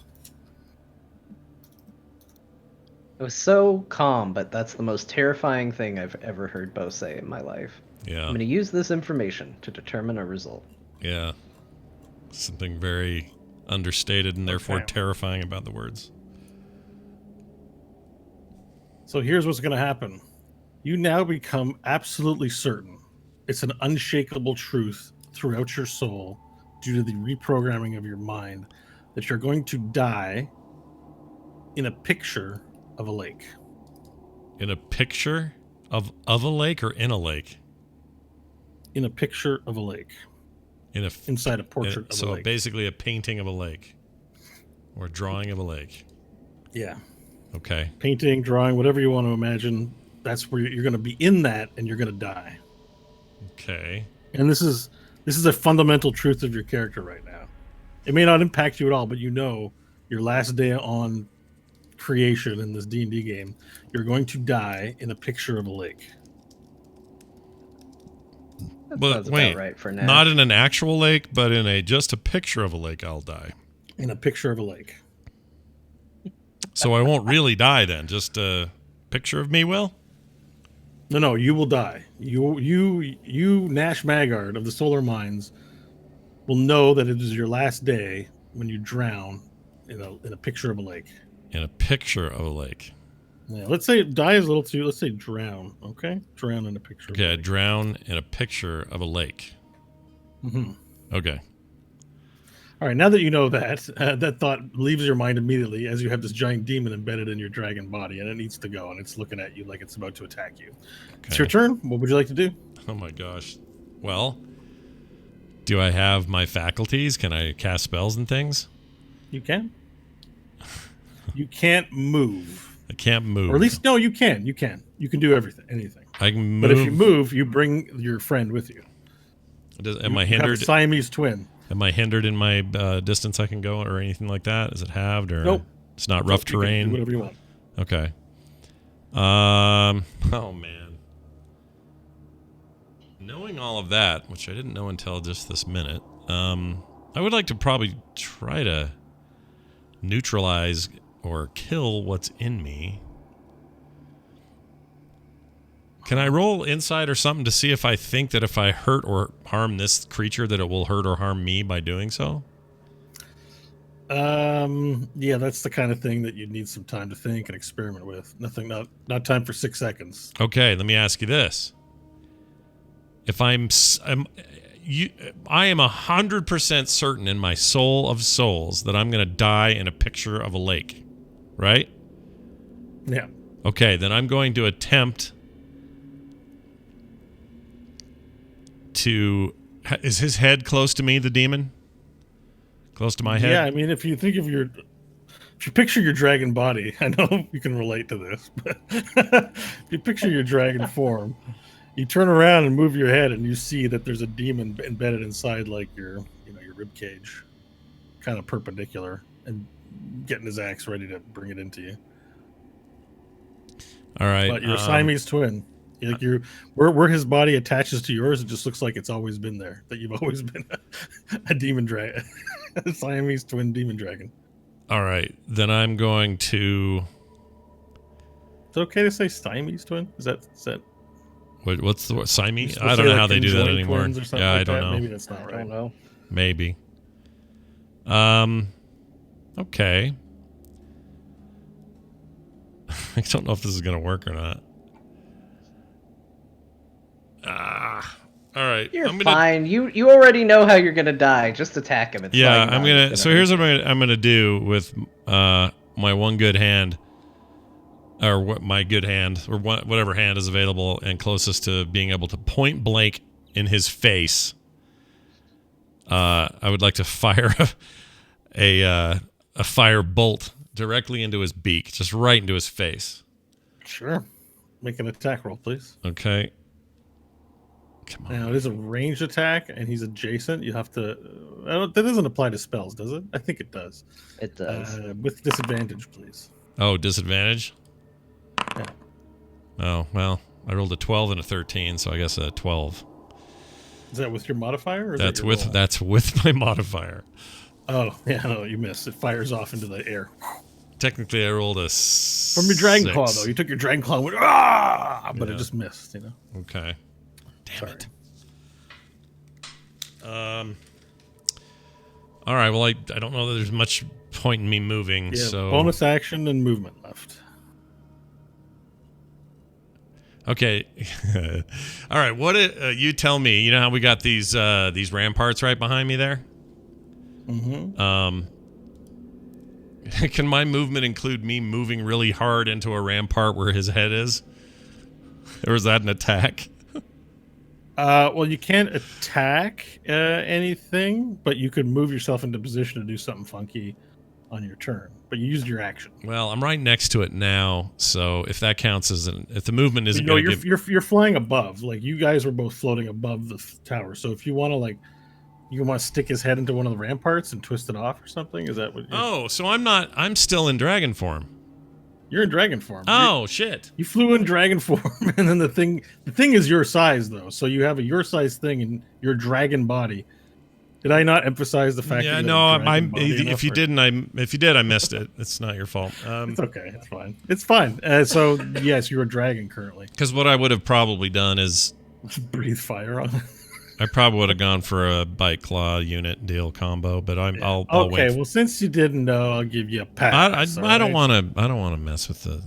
[SPEAKER 4] It was so calm, but that's the most terrifying thing I've ever heard Bo say in my life.
[SPEAKER 1] Yeah.
[SPEAKER 4] I'm going to use this information to determine a result.
[SPEAKER 1] Yeah. Something very understated and therefore
[SPEAKER 3] Okay.
[SPEAKER 1] terrifying about the words.
[SPEAKER 3] So here's what's going to happen. You now become absolutely certain. It's an unshakable truth throughout your soul due to the reprogramming of your mind that you're going to die in a picture of a lake.
[SPEAKER 1] In a picture of a lake or in a lake?
[SPEAKER 3] In a picture of a lake. Inside a portrait of a
[SPEAKER 1] So
[SPEAKER 3] lake.
[SPEAKER 1] basically a painting of a lake. Or a drawing of a lake.
[SPEAKER 3] Yeah.
[SPEAKER 1] Okay.
[SPEAKER 3] Painting, drawing, whatever you want to imagine. That's where you're going to be in that and you're going to die.
[SPEAKER 1] Okay.
[SPEAKER 3] And this is a fundamental truth of your character right now. It may not impact you at all, but you know your last day on creation in this D&D game, you're going to die in a picture of a lake.
[SPEAKER 4] That
[SPEAKER 1] But
[SPEAKER 4] sounds
[SPEAKER 1] wait,
[SPEAKER 4] about right for Nash.
[SPEAKER 1] not in an actual lake, but in just a picture of a lake, I'll die.
[SPEAKER 3] In a picture of a lake.
[SPEAKER 1] So I won't really die then. Just a picture of me will?
[SPEAKER 3] No, you will die. You Nash Magard of the Solar Mines will know that it is your last day when you drown in a picture of a lake.
[SPEAKER 1] In a picture of a lake.
[SPEAKER 3] Yeah, let's say die is a little too. Let's say drown. Okay, drown in a picture.
[SPEAKER 1] Okay,
[SPEAKER 3] of a
[SPEAKER 1] I
[SPEAKER 3] lake.
[SPEAKER 1] drown in a picture of a lake.
[SPEAKER 3] Mm-hmm.
[SPEAKER 1] Okay.
[SPEAKER 3] All right, now that you know that, that thought leaves your mind immediately as you have this giant demon embedded in your dragon body, and it needs to go, and it's looking at you like it's about to attack you. It's your turn. What would you like to do?
[SPEAKER 1] Oh my gosh. Well, do I have my faculties? Can I cast spells and things?
[SPEAKER 3] You can. You can't move.
[SPEAKER 1] I can't move.
[SPEAKER 3] Or at least, no, you can. You can. You can do anything.
[SPEAKER 1] I can move.
[SPEAKER 3] But if you move, you bring your friend with you.
[SPEAKER 1] Am I
[SPEAKER 3] You have
[SPEAKER 1] hindered?
[SPEAKER 3] a Siamese twin.
[SPEAKER 1] Am I hindered in my distance I can go or anything like that? Is it halved or
[SPEAKER 3] Nope.
[SPEAKER 1] It's not
[SPEAKER 3] Nope,
[SPEAKER 1] rough
[SPEAKER 3] you can do
[SPEAKER 1] terrain.
[SPEAKER 3] whatever you want.
[SPEAKER 1] Okay. Oh man. Knowing all of that, which I didn't know until just this minute, I would like to probably try to neutralize or kill what's in me. Can I roll insight or something to see if I think that if I hurt or harm this creature that it will hurt or harm me by doing so?
[SPEAKER 3] Yeah, that's the kind of thing that you'd need some time to think and experiment with. Not time for 6 seconds.
[SPEAKER 1] Okay, let me ask you this. If I am 100% certain in my soul of souls that I'm going to die in a picture of a lake, right?
[SPEAKER 3] Yeah.
[SPEAKER 1] Okay, then I'm going to attempt to... Is his head close to me, the demon? Close to my head?
[SPEAKER 3] Yeah, I mean, if you think of if you picture your dragon body, I know you can relate to this, but if you picture your dragon form, you turn around and move your head and you see that there's a demon embedded inside like your rib cage, kind of perpendicular, and getting his axe ready to bring it into you.
[SPEAKER 1] All right.
[SPEAKER 3] But you're a Siamese twin. Like where his body attaches to yours, it just looks like it's always been there. That you've always been a demon dragon, a Siamese twin demon dragon.
[SPEAKER 1] All right, then I'm going to...
[SPEAKER 3] Is it okay to say Siamese twin? Is that
[SPEAKER 1] What's the word? Siamese?
[SPEAKER 3] You're
[SPEAKER 1] I
[SPEAKER 3] supposed
[SPEAKER 1] don't
[SPEAKER 3] to
[SPEAKER 1] know
[SPEAKER 3] say,
[SPEAKER 1] how
[SPEAKER 3] like,
[SPEAKER 1] they do that
[SPEAKER 3] conjoined
[SPEAKER 1] anymore.
[SPEAKER 3] twins or something
[SPEAKER 1] Yeah, I
[SPEAKER 3] like
[SPEAKER 1] don't
[SPEAKER 3] that?
[SPEAKER 1] know.
[SPEAKER 3] Maybe that's not
[SPEAKER 4] I
[SPEAKER 3] right.
[SPEAKER 4] don't know.
[SPEAKER 1] Maybe. Okay. I don't know if this is going to work or not. All right.
[SPEAKER 4] You're
[SPEAKER 1] I'm gonna,
[SPEAKER 4] fine. You already know how you're gonna die. Just attack him. It's
[SPEAKER 1] Yeah,
[SPEAKER 4] like
[SPEAKER 1] I'm
[SPEAKER 4] not
[SPEAKER 1] gonna. So
[SPEAKER 4] hurt
[SPEAKER 1] here's
[SPEAKER 4] you.
[SPEAKER 1] what I'm gonna do with my one good hand, or what my good hand, or whatever hand is available and closest to being able to point blank in his face. I would like to fire a fire bolt directly into his beak, just right into his face.
[SPEAKER 3] Sure. Make an attack roll, please.
[SPEAKER 1] Okay. Come on.
[SPEAKER 3] Now it is a ranged attack, and he's adjacent. You have to. That doesn't apply to spells, does it? I think it does.
[SPEAKER 4] It does.
[SPEAKER 3] With disadvantage, please.
[SPEAKER 1] Oh, disadvantage?
[SPEAKER 3] Yeah.
[SPEAKER 1] Oh, well, I rolled a 12 and a 13, so I guess a 12.
[SPEAKER 3] Is that with your modifier? Or is
[SPEAKER 1] That's
[SPEAKER 3] that your roll?
[SPEAKER 1] that's with my modifier.
[SPEAKER 3] Oh, yeah, no, you missed. It fires off into the air.
[SPEAKER 1] Technically, I rolled a
[SPEAKER 3] From your dragon claw, though. You took your dragon claw and went, but
[SPEAKER 1] Yeah.
[SPEAKER 3] it just missed, you know?
[SPEAKER 1] Okay. Damn
[SPEAKER 3] Sorry.
[SPEAKER 1] it. All right. Well, I don't know that there's much point in me moving.
[SPEAKER 3] Yeah,
[SPEAKER 1] so
[SPEAKER 3] bonus action and movement left.
[SPEAKER 1] Okay. All right. What you tell me? You know how we got these ramparts right behind me there?
[SPEAKER 3] Mm-hmm.
[SPEAKER 1] Can my movement include me moving really hard into a rampart where his head is, or is that an attack?
[SPEAKER 3] Well, you can't attack anything, but you could move yourself into position to do something funky on your turn, but you used your action.
[SPEAKER 1] Well, I'm right next to it now, so if that counts as if the movement isn't going to give...
[SPEAKER 3] You're flying above. Like, you guys were both floating above the tower. So if you want to, like, you want to stick his head into one of the ramparts and twist it off or something? Is that what?
[SPEAKER 1] Oh, so I'm still in dragon form.
[SPEAKER 3] You're in dragon form.
[SPEAKER 1] Oh, shit.
[SPEAKER 3] You flew in dragon form, and then the thing is your size, though. So you have a your size thing in your dragon body. Did I not emphasize the fact?
[SPEAKER 1] Yeah,
[SPEAKER 3] that
[SPEAKER 1] no. If you did, I missed it. It's not your fault.
[SPEAKER 3] It's okay. It's fine. It's fine. So yes, you're a dragon currently.
[SPEAKER 1] Because what I would have probably done is
[SPEAKER 3] breathe fire on it.
[SPEAKER 1] I probably would have gone for a bite claw unit deal combo, but I'll
[SPEAKER 3] okay.
[SPEAKER 1] wait.
[SPEAKER 3] Well, since you didn't know, I'll give you a pass.
[SPEAKER 1] I don't want to mess with the.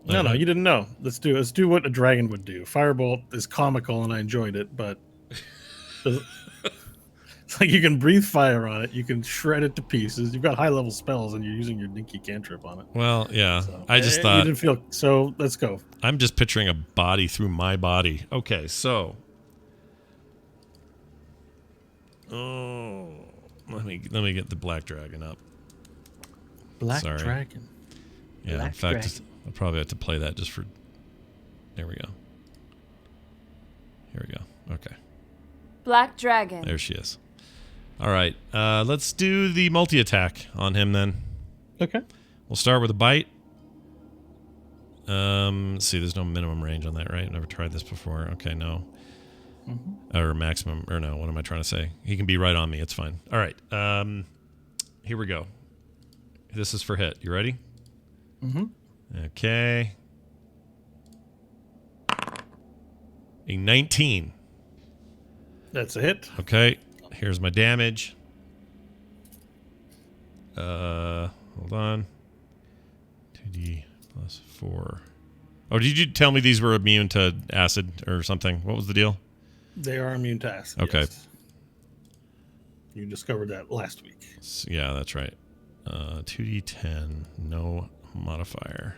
[SPEAKER 3] No, you didn't know. Let's do what a dragon would do. Firebolt is comical, and I enjoyed it, but it's like you can breathe fire on it. You can shred it to pieces. You've got high level spells, and you're using your dinky cantrip on it.
[SPEAKER 1] Well, yeah.
[SPEAKER 3] So,
[SPEAKER 1] I just thought
[SPEAKER 3] you didn't feel so. Let's go.
[SPEAKER 1] I'm just picturing a body through my body. Okay, so. Oh, let me get the black dragon up.
[SPEAKER 3] Black dragon.
[SPEAKER 1] Yeah,
[SPEAKER 4] Black
[SPEAKER 1] in fact,
[SPEAKER 4] dragon.
[SPEAKER 1] I'll probably have to play that just for. There we go. Here we go. Okay.
[SPEAKER 6] Black dragon.
[SPEAKER 1] There she is. All right. Let's do the multi-attack on him then.
[SPEAKER 3] Okay.
[SPEAKER 1] We'll start with a bite. Let's see, there's no minimum range on that, right? I've never tried this before. Okay, no. Mm-hmm. Or maximum, or no, what am I trying to say? He can be right on me. It's fine. All right. Here we go. This is for hit. You ready?
[SPEAKER 3] Mm-hmm.
[SPEAKER 1] Okay. A 19.
[SPEAKER 3] That's a hit.
[SPEAKER 1] Okay. Here's my damage. Hold on. 2d plus 4. Oh, did you tell me these were immune to acid or something? What was the deal?
[SPEAKER 3] They are immune to acid.
[SPEAKER 1] Okay.
[SPEAKER 3] Yes. You discovered that last week.
[SPEAKER 1] Yeah, that's right. 2d10, no modifier.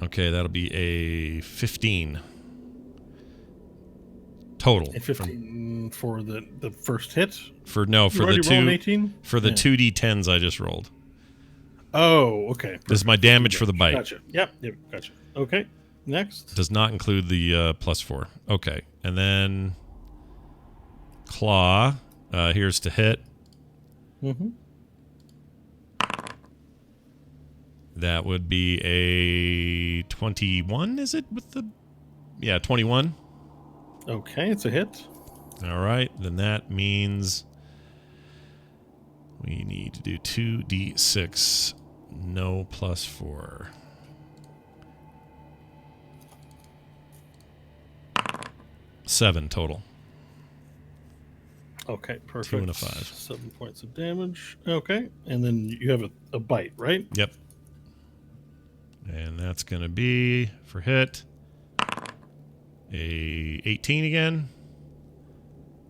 [SPEAKER 1] Okay, that'll be a 15 total.
[SPEAKER 3] A 15 for the first hit.
[SPEAKER 1] For the two 2d10s I just rolled.
[SPEAKER 3] Oh, okay. Perfect.
[SPEAKER 1] This is my damage for the bite.
[SPEAKER 3] Gotcha. Yep. Gotcha. Okay. Next.
[SPEAKER 1] Does not include the +4. Okay, and then claw. Here's to hit.
[SPEAKER 3] Mm-hmm.
[SPEAKER 1] That would be a 21. Is it with the? Yeah, 21.
[SPEAKER 3] Okay, it's a hit.
[SPEAKER 1] All right, then that means we need to do 2d6, no +4. 7 total.
[SPEAKER 3] Okay, perfect.
[SPEAKER 1] 2 and a 5.
[SPEAKER 3] 7 points of damage. Okay, and then you have a bite, right?
[SPEAKER 1] Yep. And that's going to be, for hit, a 18 again,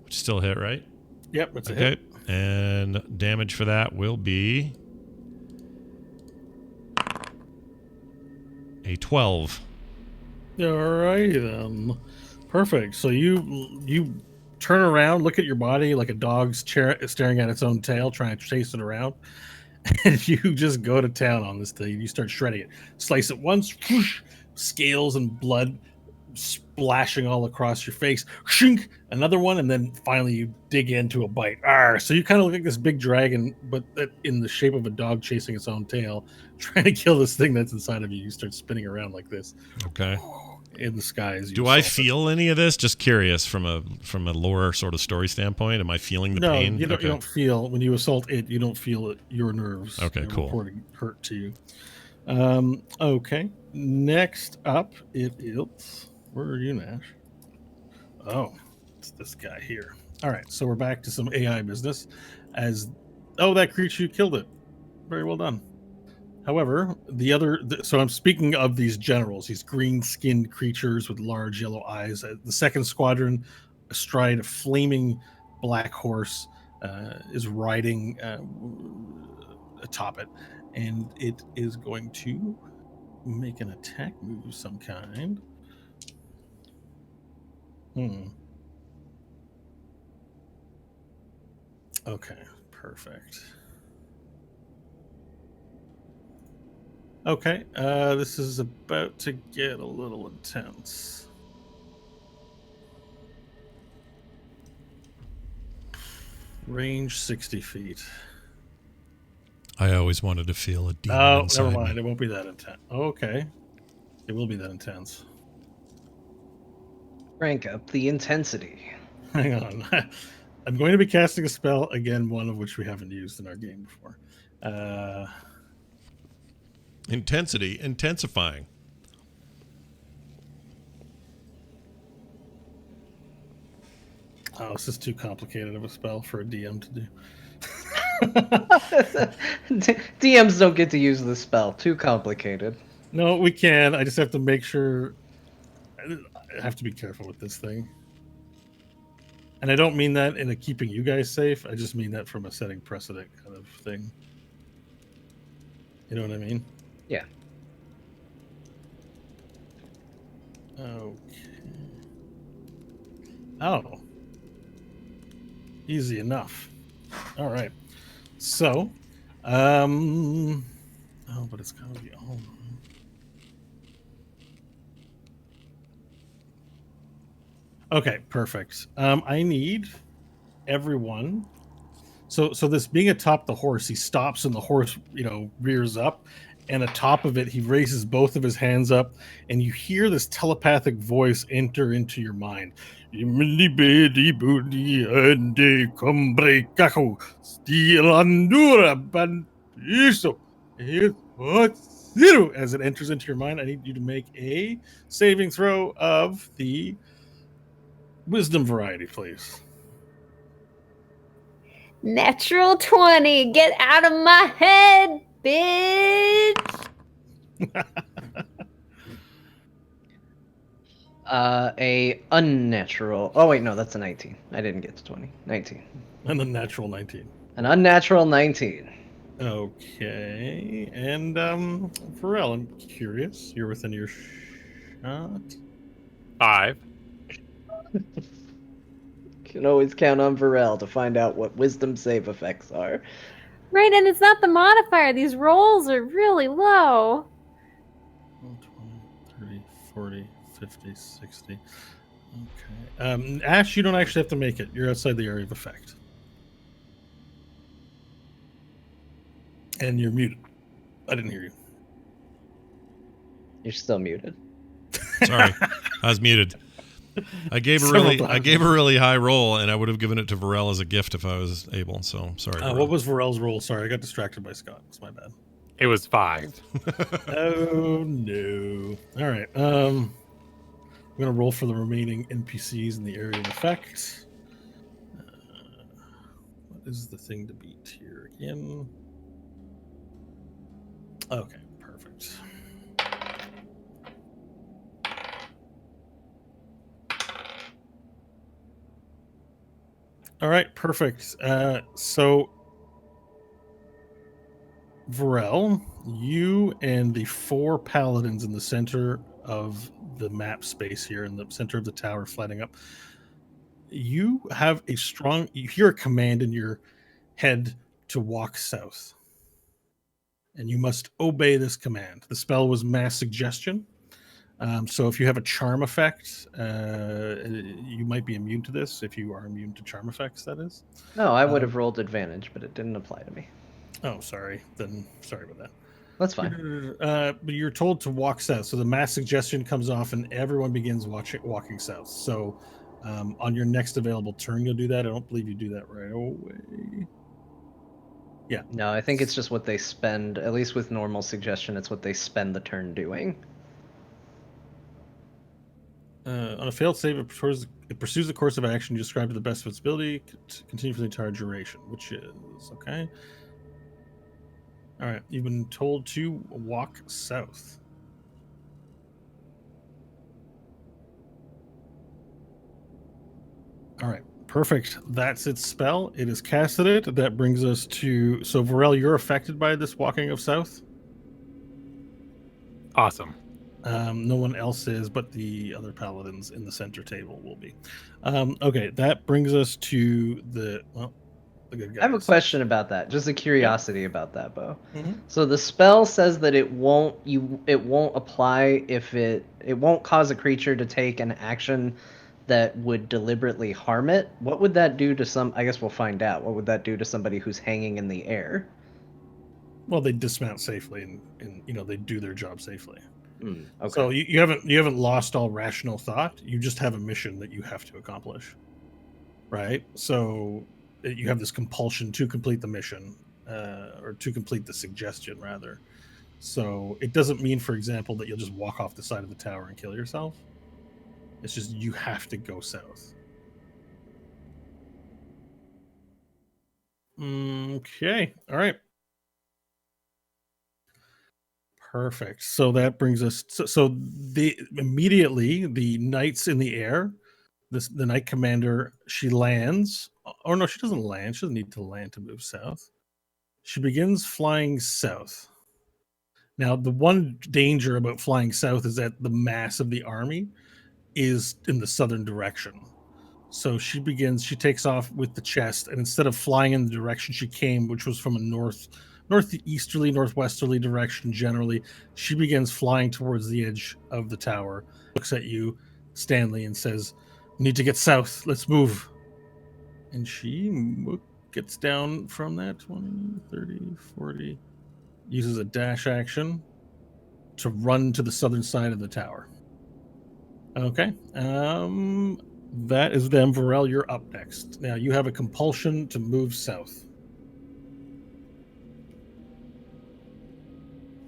[SPEAKER 1] which is still a hit, right?
[SPEAKER 3] Yep, it's a
[SPEAKER 1] okay.
[SPEAKER 3] hit.
[SPEAKER 1] And damage for that will be a 12.
[SPEAKER 3] All right, then. Perfect. So you turn around, look at your body like a dog's staring at its own tail, trying to chase it around. And you just go to town on this thing. You start shredding it. Slice it once, whoosh, scales and blood splashing all across your face. Shink, another one, and then finally you dig into a bite. Arr! So you kind of look like this big dragon, but in the shape of a dog chasing its own tail, trying to kill this thing that's inside of you. You start spinning around like this.
[SPEAKER 1] Okay.
[SPEAKER 3] In the skies.
[SPEAKER 1] Do I feel any of this? Just curious from a lore sort of story standpoint. Am I feeling the pain?
[SPEAKER 3] No, you don't feel when you assault it. You don't feel it. Your nerves.
[SPEAKER 1] Okay, cool.
[SPEAKER 3] Reporting hurt to you. Okay. Next up, it is. Where are you, Nash? Oh, it's this guy here. All right, so we're back to some AI business. That creature, you killed it. Very well done. However, so I'm speaking of these generals, these green-skinned creatures with large yellow eyes. The second squadron, astride a flaming black horse, is riding atop it, and it is going to make an attack move of some kind. Okay, perfect. Okay, this is about to get a little intense. Range 60 feet.
[SPEAKER 1] I always wanted to feel a demon
[SPEAKER 3] Oh,
[SPEAKER 1] inside
[SPEAKER 3] never mind.
[SPEAKER 1] me.
[SPEAKER 3] It won't be that intense. Okay. It will be that intense.
[SPEAKER 4] Crank up the intensity.
[SPEAKER 3] Hang on. I'm going to be casting a spell, again, one of which we haven't used in our game before.
[SPEAKER 1] Intensity, intensifying.
[SPEAKER 3] Oh, this is too complicated of a spell for a DM to do.
[SPEAKER 4] DMs don't get to use the spell. Too complicated.
[SPEAKER 3] No, we can. I just have to make sure. I have to be careful with this thing. And I don't mean that in a keeping you guys safe. I just mean that from a setting precedent kind of thing. You know what I mean?
[SPEAKER 4] Yeah.
[SPEAKER 3] Okay. Oh. Easy enough. All right. So, oh, but it's gotta be all. Okay, perfect. I need everyone. So this being atop the horse, he stops and the horse, rears up, and atop of it, he raises both of his hands up, and you hear this telepathic voice enter into your mind. As it enters into your mind, I need you to make a saving throw of the wisdom variety, please.
[SPEAKER 2] Natural 20. Get out of my head, bitch.
[SPEAKER 4] A unnatural. Oh wait, no, that's a 19. I didn't get to 20. 19.
[SPEAKER 3] And a natural 19.
[SPEAKER 4] An unnatural 19.
[SPEAKER 3] Okay. And Pharrell, I'm curious. You're within your shot.
[SPEAKER 5] 5.
[SPEAKER 4] Can always count on Varel to find out what wisdom save effects are.
[SPEAKER 2] Right, and it's not the modifier. These rolls are really low.
[SPEAKER 3] 20, 30, 40, 50, 60. Okay. Ash, you don't actually have to make it. You're outside the area of effect. And you're muted. I didn't hear you.
[SPEAKER 4] You're still muted.
[SPEAKER 1] Sorry, I was muted. I gave a really high roll, and I would have given it to Varel as a gift if I was able. So sorry.
[SPEAKER 3] What was Varel's roll? Sorry, I got distracted by Scott. It's my bad.
[SPEAKER 5] It was 5.
[SPEAKER 3] Oh no! All right. I'm gonna roll for the remaining NPCs in the area of effect. What is the thing to beat here again? Okay, perfect. All right, perfect. So, Varel, you and the 4 paladins in the center of the map space here, in the center of the tower, flattening up, you have you hear a command in your head to walk south. And you must obey this command. The spell was Mass Suggestion. So if you have a charm effect, you might be immune to this. If you are immune to charm effects, that is.
[SPEAKER 4] No, I would have rolled advantage, but it didn't apply to me.
[SPEAKER 3] Oh, sorry. Then sorry about that.
[SPEAKER 4] That's fine.
[SPEAKER 3] But you're told to walk south. So the Mass Suggestion comes off and everyone begins walking south. So on your next available turn, you'll do that. I don't believe you do that right away. Yeah.
[SPEAKER 4] No, I think it's just what they spend, at least with normal suggestion, it's what they spend the turn doing.
[SPEAKER 3] On a failed save, it pursues the course of action described to the best of its ability to continue for the entire duration, which is okay. All right, you've been told to walk south. All right, perfect. That's its spell. It has casted it. That brings us to... So, Varel, you're affected by this walking of south?
[SPEAKER 5] Awesome.
[SPEAKER 3] No one else is, but the other paladins in the center table will be. Okay, that brings us to the... Well, the good guys.
[SPEAKER 4] I have a question about that. Just a curiosity about that, Bo.
[SPEAKER 3] Mm-hmm.
[SPEAKER 4] So the spell says that it won't apply if it won't cause a creature to take an action that would deliberately harm it. What would that do to some? I guess we'll find out. What would that do to somebody who's hanging in the air?
[SPEAKER 3] Well, they dismount safely, and they do their job safely.
[SPEAKER 4] Okay.
[SPEAKER 3] So you haven't lost all rational thought. You just have a mission that you have to accomplish, right? So you have this compulsion to complete the mission, or to complete the suggestion, rather. So it doesn't mean, for example, that you'll just walk off the side of the tower and kill yourself. It's just you have to go south. Okay. All right. Perfect. So that brings us so immediately the knights in the air, the knight commander, she lands. Or no, she doesn't land. She doesn't need to land to move south. She begins flying south. Now, the one danger about flying south is that the mass of the army is in the southern direction. So she takes off with the chest, and instead of flying in the direction she came, which was from a northeasterly, northwesterly direction generally, she begins flying towards the edge of the tower, looks at you, Stanley, and says, "We need to get south. Let's move." And she gets down from that 20, 30, 40, uses a dash action to run to the southern side of the tower. Okay. That is them. Varel, you're up next. Now you have a compulsion to move south.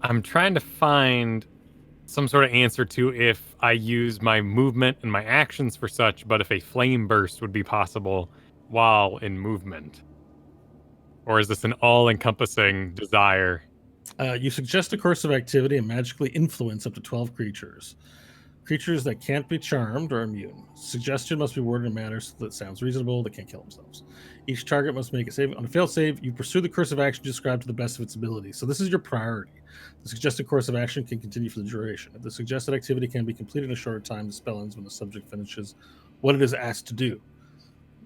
[SPEAKER 5] I'm trying to find some sort of answer to if I use my movement and my actions for such, but if a flame burst would be possible while in movement. Or is this an all-encompassing desire?
[SPEAKER 3] You suggest a course of activity and magically influence up to 12 creatures. Creatures that can't be charmed are immune. Suggestion must be worded in a manner so that it sounds reasonable. They can't kill themselves. Each target must make a save. On a failed save, you pursue the course of action described to the best of its ability. So this is your priority. The suggested course of action can continue for the duration. If the suggested activity can be completed in a short time, the spell ends when the subject finishes what it is asked to do.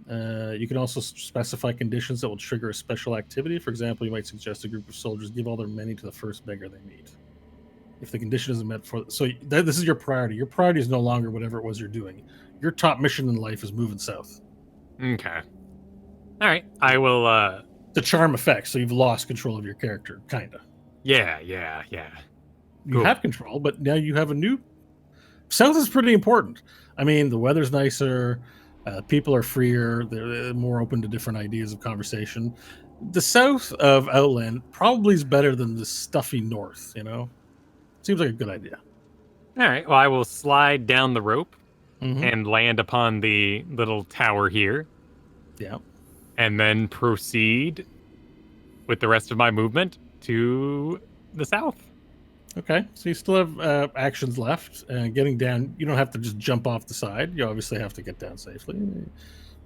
[SPEAKER 3] You can also specify conditions that will trigger a special activity. For example, you might suggest a group of soldiers give all their money to the first beggar they meet. If the condition isn't met this is your priority. Your priority is no longer whatever it was you're doing. Your top mission in life is moving south.
[SPEAKER 5] Okay. All right. I will.
[SPEAKER 3] The charm effect, so you've lost control of your character, kind of.
[SPEAKER 5] Yeah.
[SPEAKER 3] You have control, but now you have a new. South is pretty important. I mean, the weather's nicer. People are freer. They're more open to different ideas of conversation. The south of Outland probably is better than the stuffy north, Seems like a good idea.
[SPEAKER 5] All right. Well, I will slide down the rope and land upon the little tower here.
[SPEAKER 3] Yeah.
[SPEAKER 5] And then proceed with the rest of my movement to the south.
[SPEAKER 3] Okay. So you still have actions left. Getting down, you don't have to just jump off the side. You obviously have to get down safely. If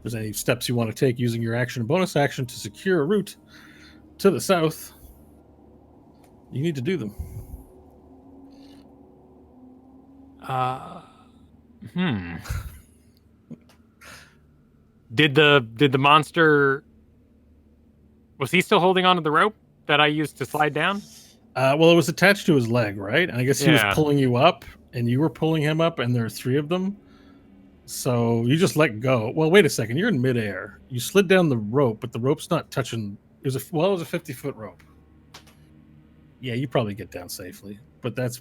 [SPEAKER 3] there's any steps you want to take using your action and bonus action to secure a route to the south, you need to do them.
[SPEAKER 5] Did the monster, was he still holding onto the rope that I used to slide down?
[SPEAKER 3] Well, it was attached to his leg, right? And I guess he was pulling you up, and you were pulling him up, and there are three of them. So you just let go. Well, wait a second. You're in midair. You slid down the rope, but the rope's not touching. It was a 50-foot rope. Yeah, you probably get down safely, but that's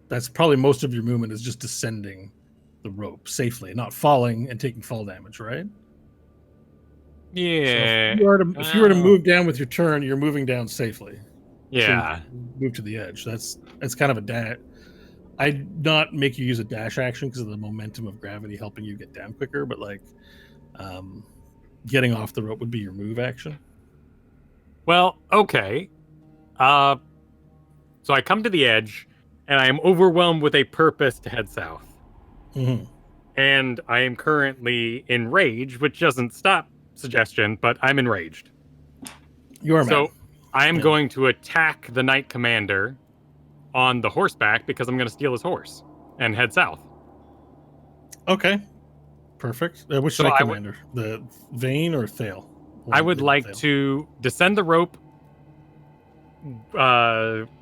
[SPEAKER 3] that's probably most of your movement is just descending the rope safely, not falling and taking fall damage, right?
[SPEAKER 5] Yeah.
[SPEAKER 3] So if you were to move down with your turn, you're moving down safely.
[SPEAKER 5] Yeah.
[SPEAKER 3] So move to the edge. That's kind of a dash. I'd not make you use a dash action because of the momentum of gravity helping you get down quicker, but getting off the rope would be your move action.
[SPEAKER 5] Well, okay. So I come to the edge, and I am overwhelmed with a purpose to head south.
[SPEAKER 3] Mm-hmm.
[SPEAKER 5] And I am currently enraged, which doesn't stop suggestion, but I'm enraged.
[SPEAKER 3] You are,
[SPEAKER 5] so I am going to attack the knight commander on the horseback because I'm going to steal his horse and head south.
[SPEAKER 3] Okay. Perfect. Which knight commander? The Vane or Thale?
[SPEAKER 5] I would like to descend the rope,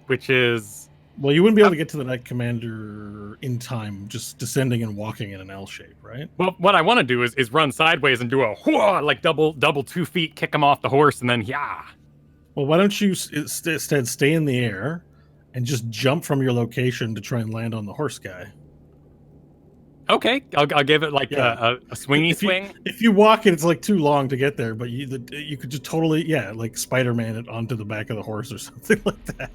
[SPEAKER 5] which is...
[SPEAKER 3] Well, you wouldn't be able to get to the Knight Commander in time, just descending and walking in an L shape, right?
[SPEAKER 5] Well, what I want to do is run sideways and do a like double 2 feet, kick him off the horse, and then
[SPEAKER 3] Well, why don't you instead stay in the air and just jump from your location to try and land on the horse guy?
[SPEAKER 5] Okay, I'll give it like a swingy swing.
[SPEAKER 3] If you walk it, it's like too long to get there, but you could just totally, like Spider-Man it onto the back of the horse or something like that.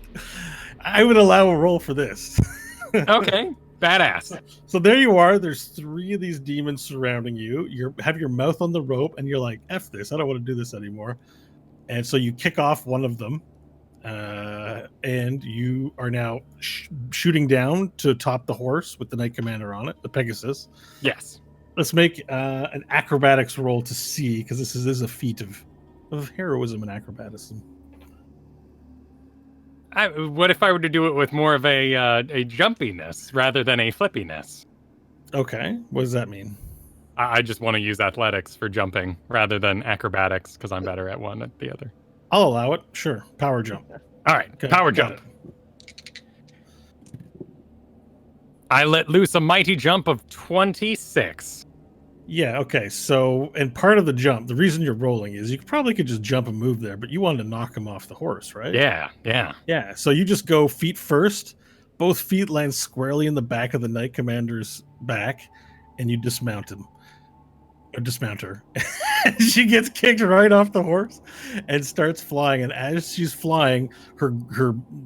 [SPEAKER 3] I would allow a roll for this.
[SPEAKER 5] Okay, badass.
[SPEAKER 3] So there you are. There's 3 of these demons surrounding you. You have your mouth on the rope, and you're like, F this. I don't want to do this anymore. And so you kick off one of them, and you are now shooting down to top the horse with the Knight Commander on it, the Pegasus.
[SPEAKER 5] Yes.
[SPEAKER 3] Let's make an acrobatics roll to see, because this is a feat of heroism and acrobaticism.
[SPEAKER 5] What if I were to do it with more of a jumpiness rather than a flippiness?
[SPEAKER 3] Okay, what does that mean?
[SPEAKER 5] I just want to use athletics for jumping rather than acrobatics because I'm better at one than the other.
[SPEAKER 3] I'll allow it. Sure, power jump.
[SPEAKER 5] All right,
[SPEAKER 3] Okay,
[SPEAKER 5] power jump. I let loose a mighty jump of 26.
[SPEAKER 3] Yeah, okay. So, and part of the jump, the reason you're rolling is you probably could just jump and move there, but you wanted to knock him off the horse, right?
[SPEAKER 5] Yeah.
[SPEAKER 3] Yeah, so you just go feet first. Both feet land squarely in the back of the Knight Commander's back, and you dismount him. Or dismount her. She gets kicked right off the horse and starts flying. And as she's flying, her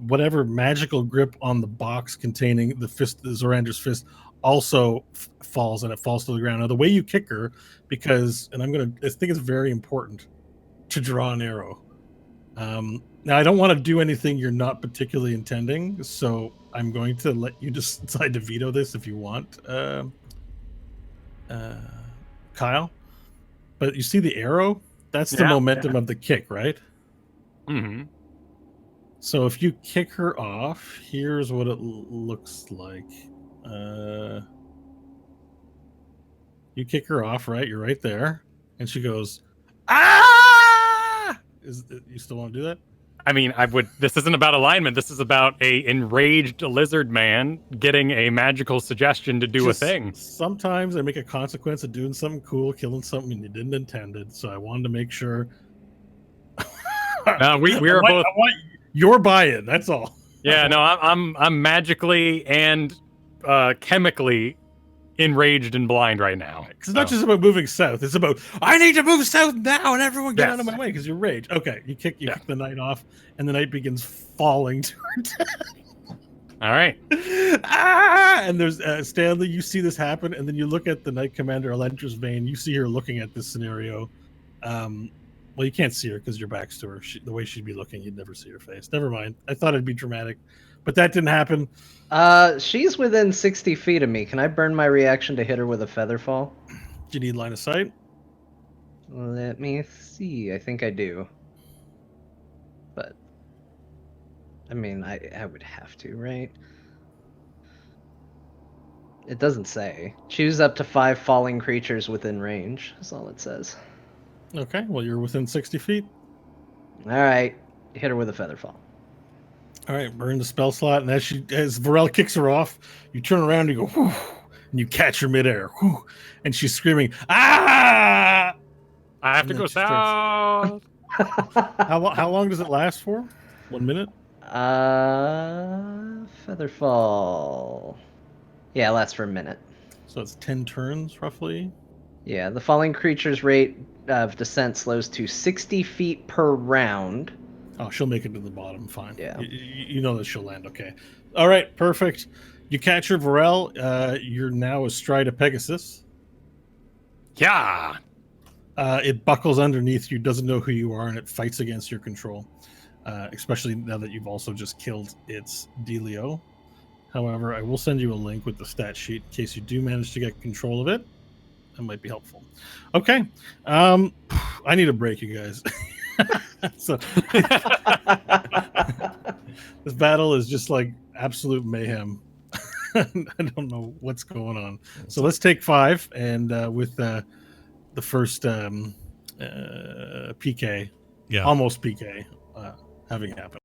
[SPEAKER 3] whatever magical grip on the box containing the Zorander's fist also falls, and it falls to the ground. Now, the way you kick her, I think it's very important to draw an arrow. Now, I don't want to do anything you're not particularly intending, so I'm going to let you decide to veto this if you want, Kyle. But you see the arrow? That's the momentum of the kick, right?
[SPEAKER 5] Mm-hmm.
[SPEAKER 3] So if you kick her off, here's what it looks like. You kick her off, right? You're right there. And she goes, ah! You still want to do that?
[SPEAKER 5] I mean, I would. This isn't about alignment. This is about a enraged lizard man getting a magical suggestion to do a thing.
[SPEAKER 3] Sometimes I make a consequence of doing something cool, killing something you didn't intend it. So I wanted to make sure.
[SPEAKER 5] We are both.
[SPEAKER 3] I want your buy-in. That's all.
[SPEAKER 5] Yeah, no, I'm magically and chemically enraged and blind right now.
[SPEAKER 3] It's not just about moving south. It's about, I need to move south now, and everyone get out of my way because you're rage. Okay, you kick the knight off, and the knight begins falling to her death.
[SPEAKER 5] All right.
[SPEAKER 3] And there's Stanley. You see this happen, and then you look at the Knight Commander, Elentra's Vein. You see her looking at this scenario. Well, you can't see her because your back's to her. The way she'd be looking, you'd never see her face. Never mind. I thought it'd be dramatic, but that didn't happen.
[SPEAKER 4] She's within 60 feet of me. Can I burn my reaction to hit her with a feather fall?
[SPEAKER 3] Do you need line of sight?
[SPEAKER 4] Let me see. I think I do. But, I mean, I would have to, right? It doesn't say. Choose up to 5 falling creatures within range. That's all it says.
[SPEAKER 3] Okay, well, you're within 60 feet.
[SPEAKER 4] All right. Hit her with a feather fall.
[SPEAKER 3] All right, burn the spell slot, and as Varel kicks her off, you turn around and you go, whoo, and you catch her midair, whoo, and she's screaming, ah!
[SPEAKER 5] I have to go south.
[SPEAKER 3] How long does it last for? 1 minute?
[SPEAKER 4] Feather fall. Yeah, it lasts for a minute.
[SPEAKER 3] So it's 10 turns, roughly?
[SPEAKER 4] Yeah, the falling creature's rate of descent slows to 60 feet per round.
[SPEAKER 3] Oh, she'll make it to the bottom. Fine.
[SPEAKER 4] Yeah.
[SPEAKER 3] You know that she'll land. Okay. All right. Perfect. You catch her, Varel. You're now astride a Pegasus.
[SPEAKER 5] Yeah.
[SPEAKER 3] It buckles underneath you, doesn't know who you are, and it fights against your control. Especially now that you've also just killed its Delio. However, I will send you a link with the stat sheet in case you do manage to get control of it. That might be helpful. Okay. I need a break, you guys. So this battle is just like absolute mayhem. I don't know what's going on. So let's take 5, and with the first PK,
[SPEAKER 1] Yeah.
[SPEAKER 3] almost PK, having happened.